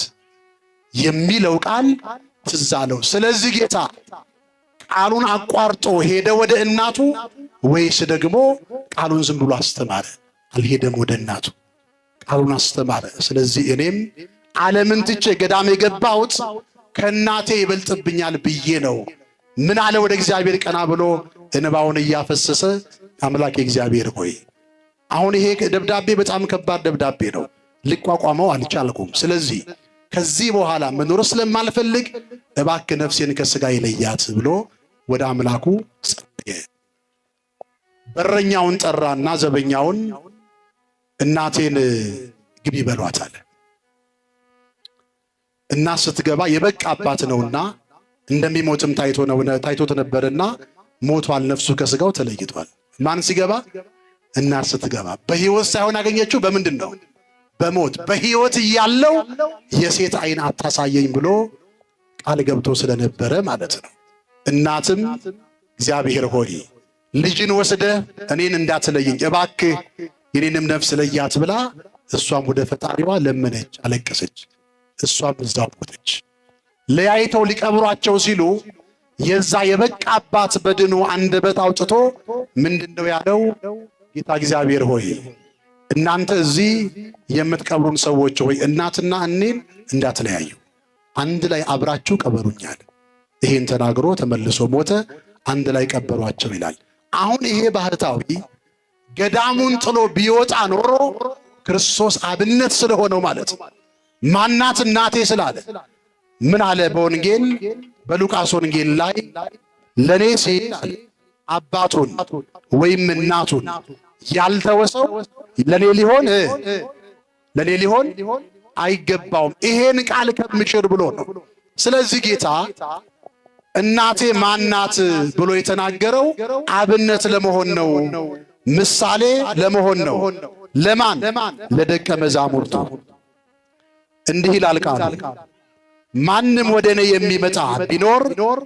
የሚለው ቃል ትዝ አለው። ስለዚህ ጌታ ቃሉን አቋርጦ ሄደ ወደ እናቱ ወይስ ደግሞ ቃሉን ዝም ብሎ አስተማረ? አልሄደም ወደ እናቱ፣ ቃሉን አስተማረ። ስለዚህ እኔም ዓለምን ትቼ ገዳም የገባሁት ከእናቴ ይበልጥብኛል ብዬ ነው። ምን አለ? ወደ እግዚአብሔር ቀና ብሎ እንባውን እያፈሰሰ አምላክ እግዚአብሔር ሆይ አሁን ይሄ ደብዳቤ በጣም ከባድ ደብዳቤ ነው፣ ልቋቋመው አልቻልኩም። ስለዚህ ከዚህ በኋላ መኖር ስለማልፈልግ እባክህ ነፍሴን ከሥጋ ይለያት ብሎ ወደ አምላኩ ጸለየ። በረኛውን ጠራና ዘበኛውን እናቴን ግቢ በሏት አለ። እናት ስትገባ የበቃ አባት ነውና እንደሚሞትም ታይቶት ነበርና ሞቷል፣ ነፍሱ ከሥጋው ተለይቷል። ማን ሲገባ? እናት ስትገባ። በሕይወት ሳይሆን ያገኘችው በምንድን ነው? በሞት። በሕይወት እያለው የሴት ዓይን አታሳየኝ ብሎ ቃል ገብቶ ስለነበረ ማለት ነው። እናትም እግዚአብሔር ሆይ ልጅን ወስደህ እኔን እንዳትለየኝ እባክህ የኔንም ነፍስ ለያት ብላ እሷም ወደ ፈጣሪዋ ለመነች፣ አለቀሰች። እሷም እዛው ሞተች። ለያይተው ሊቀብሯቸው ሲሉ የዛ የበቃ አባት በድኑ አንደበት አውጥቶ ምንድነው ያለው? ጌታ እግዚአብሔር ሆይ እናንተ እዚህ የምትቀብሩን ሰዎች ሆይ እናትና እኔን እንዳትለያዩ አንድ ላይ አብራችሁ ቀበሩኛል። ይሄን ተናግሮ ተመልሶ ሞተ። አንድ ላይ ቀበሯቸው ይላል። አሁን ይሄ ባህታዊ ገዳሙን ጥሎ ቢወጣ ኖሮ ክርስቶስ አብነት ስለሆነው ማለት ማናት እናቴ ስላለ ምን አለ? በወንጌል በሉቃስ ወንጌል ላይ ለኔ ሲል አባቱን ወይም እናቱን ያልተወሰው ለኔ ሊሆን አይገባውም፣ ይሄን ቃል ከምሽር ብሎ ነው። ስለዚህ ጌታ እናቴ ማናት ብሎ የተናገረው አብነት ለመሆን ነው፣ ምሳሌ ለመሆን ነው። ለማን? ለደቀ መዛሙርቱ። እንዲህ ይላል ቃሉ፣ ማንም ወደ እኔ የሚመጣ ቢኖር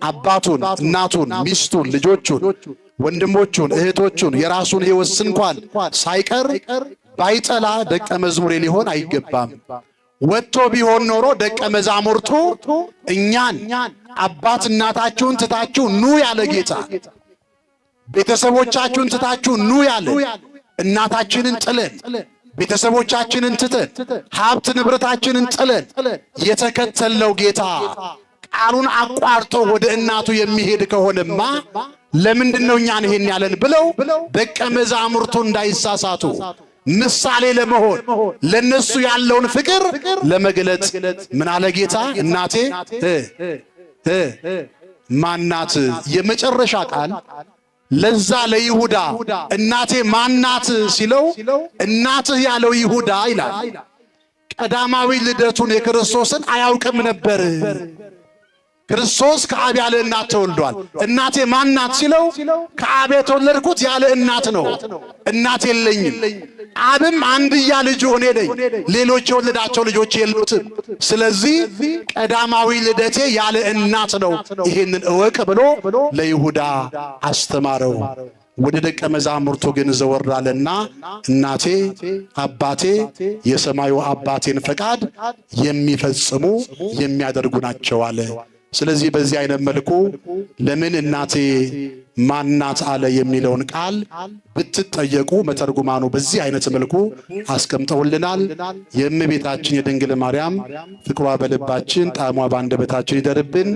አባቱን፣ እናቱን፣ ሚስቱን፣ ልጆቹን፣ ወንድሞቹን፣ እህቶቹን የራሱን ሕይወት እንኳን ሳይቀር ባይጠላ ደቀ መዝሙሬ ሊሆን አይገባም። ወጥቶ ቢሆን ኖሮ ደቀ መዛሙርቱ እኛን አባት እናታችሁን ትታችሁ ኑ ያለ ጌታ፣ ቤተሰቦቻችሁን ትታችሁ ኑ ያለ፣ እናታችንን ጥለን ቤተሰቦቻችንን ትተን ሀብት ንብረታችንን ጥለን የተከተለው ጌታ ቃሉን አቋርጦ ወደ እናቱ የሚሄድ ከሆነማ ለምንድነው እኛን ይሄን ያለን ብለው ደቀ መዛሙርቱ እንዳይሳሳቱ ምሳሌ ለመሆን ለነሱ ያለውን ፍቅር ለመግለጥ ምን አለ ጌታ? እናቴ ማናት? የመጨረሻ ቃል ለዛ ለይሁዳ እናቴ ማናት ሲለው እናትህ ያለው ይሁዳ ይላል። ቀዳማዊ ልደቱን የክርስቶስን አያውቅም ነበር። ክርስቶስ ከአብ ያለ እናት ተወልዷል። እናቴ ማናት ሲለው ከአብ የተወለድኩት ያለ እናት ነው፣ እናት የለኝም። አብም አንድያ ልጅ እኔ ነኝ፣ ሌሎች የወለዳቸው ልጆች የሉትም። ስለዚህ ቀዳማዊ ልደቴ ያለ እናት ነው፣ ይሄንን እወቅ ብሎ ለይሁዳ አስተማረው። ወደ ደቀ መዛሙርቱ ግን ዘወር አለና እናቴ አባቴ የሰማዩ አባቴን ፈቃድ የሚፈጽሙ የሚያደርጉ ናቸው አለ። ስለዚህ በዚህ አይነት መልኩ ለምን እናቴ ማናት አለ የሚለውን ቃል ብትጠየቁ መተርጉማኑ በዚህ አይነት መልኩ አስቀምጠውልናል። የእመቤታችን የድንግል ማርያም ፍቅሯ በልባችን ጣዕሟ በአንደበታችን ይደርብን።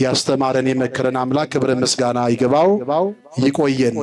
ያስተማረን የመከረን አምላክ ክብር ምስጋና ይገባው። ይቆየን።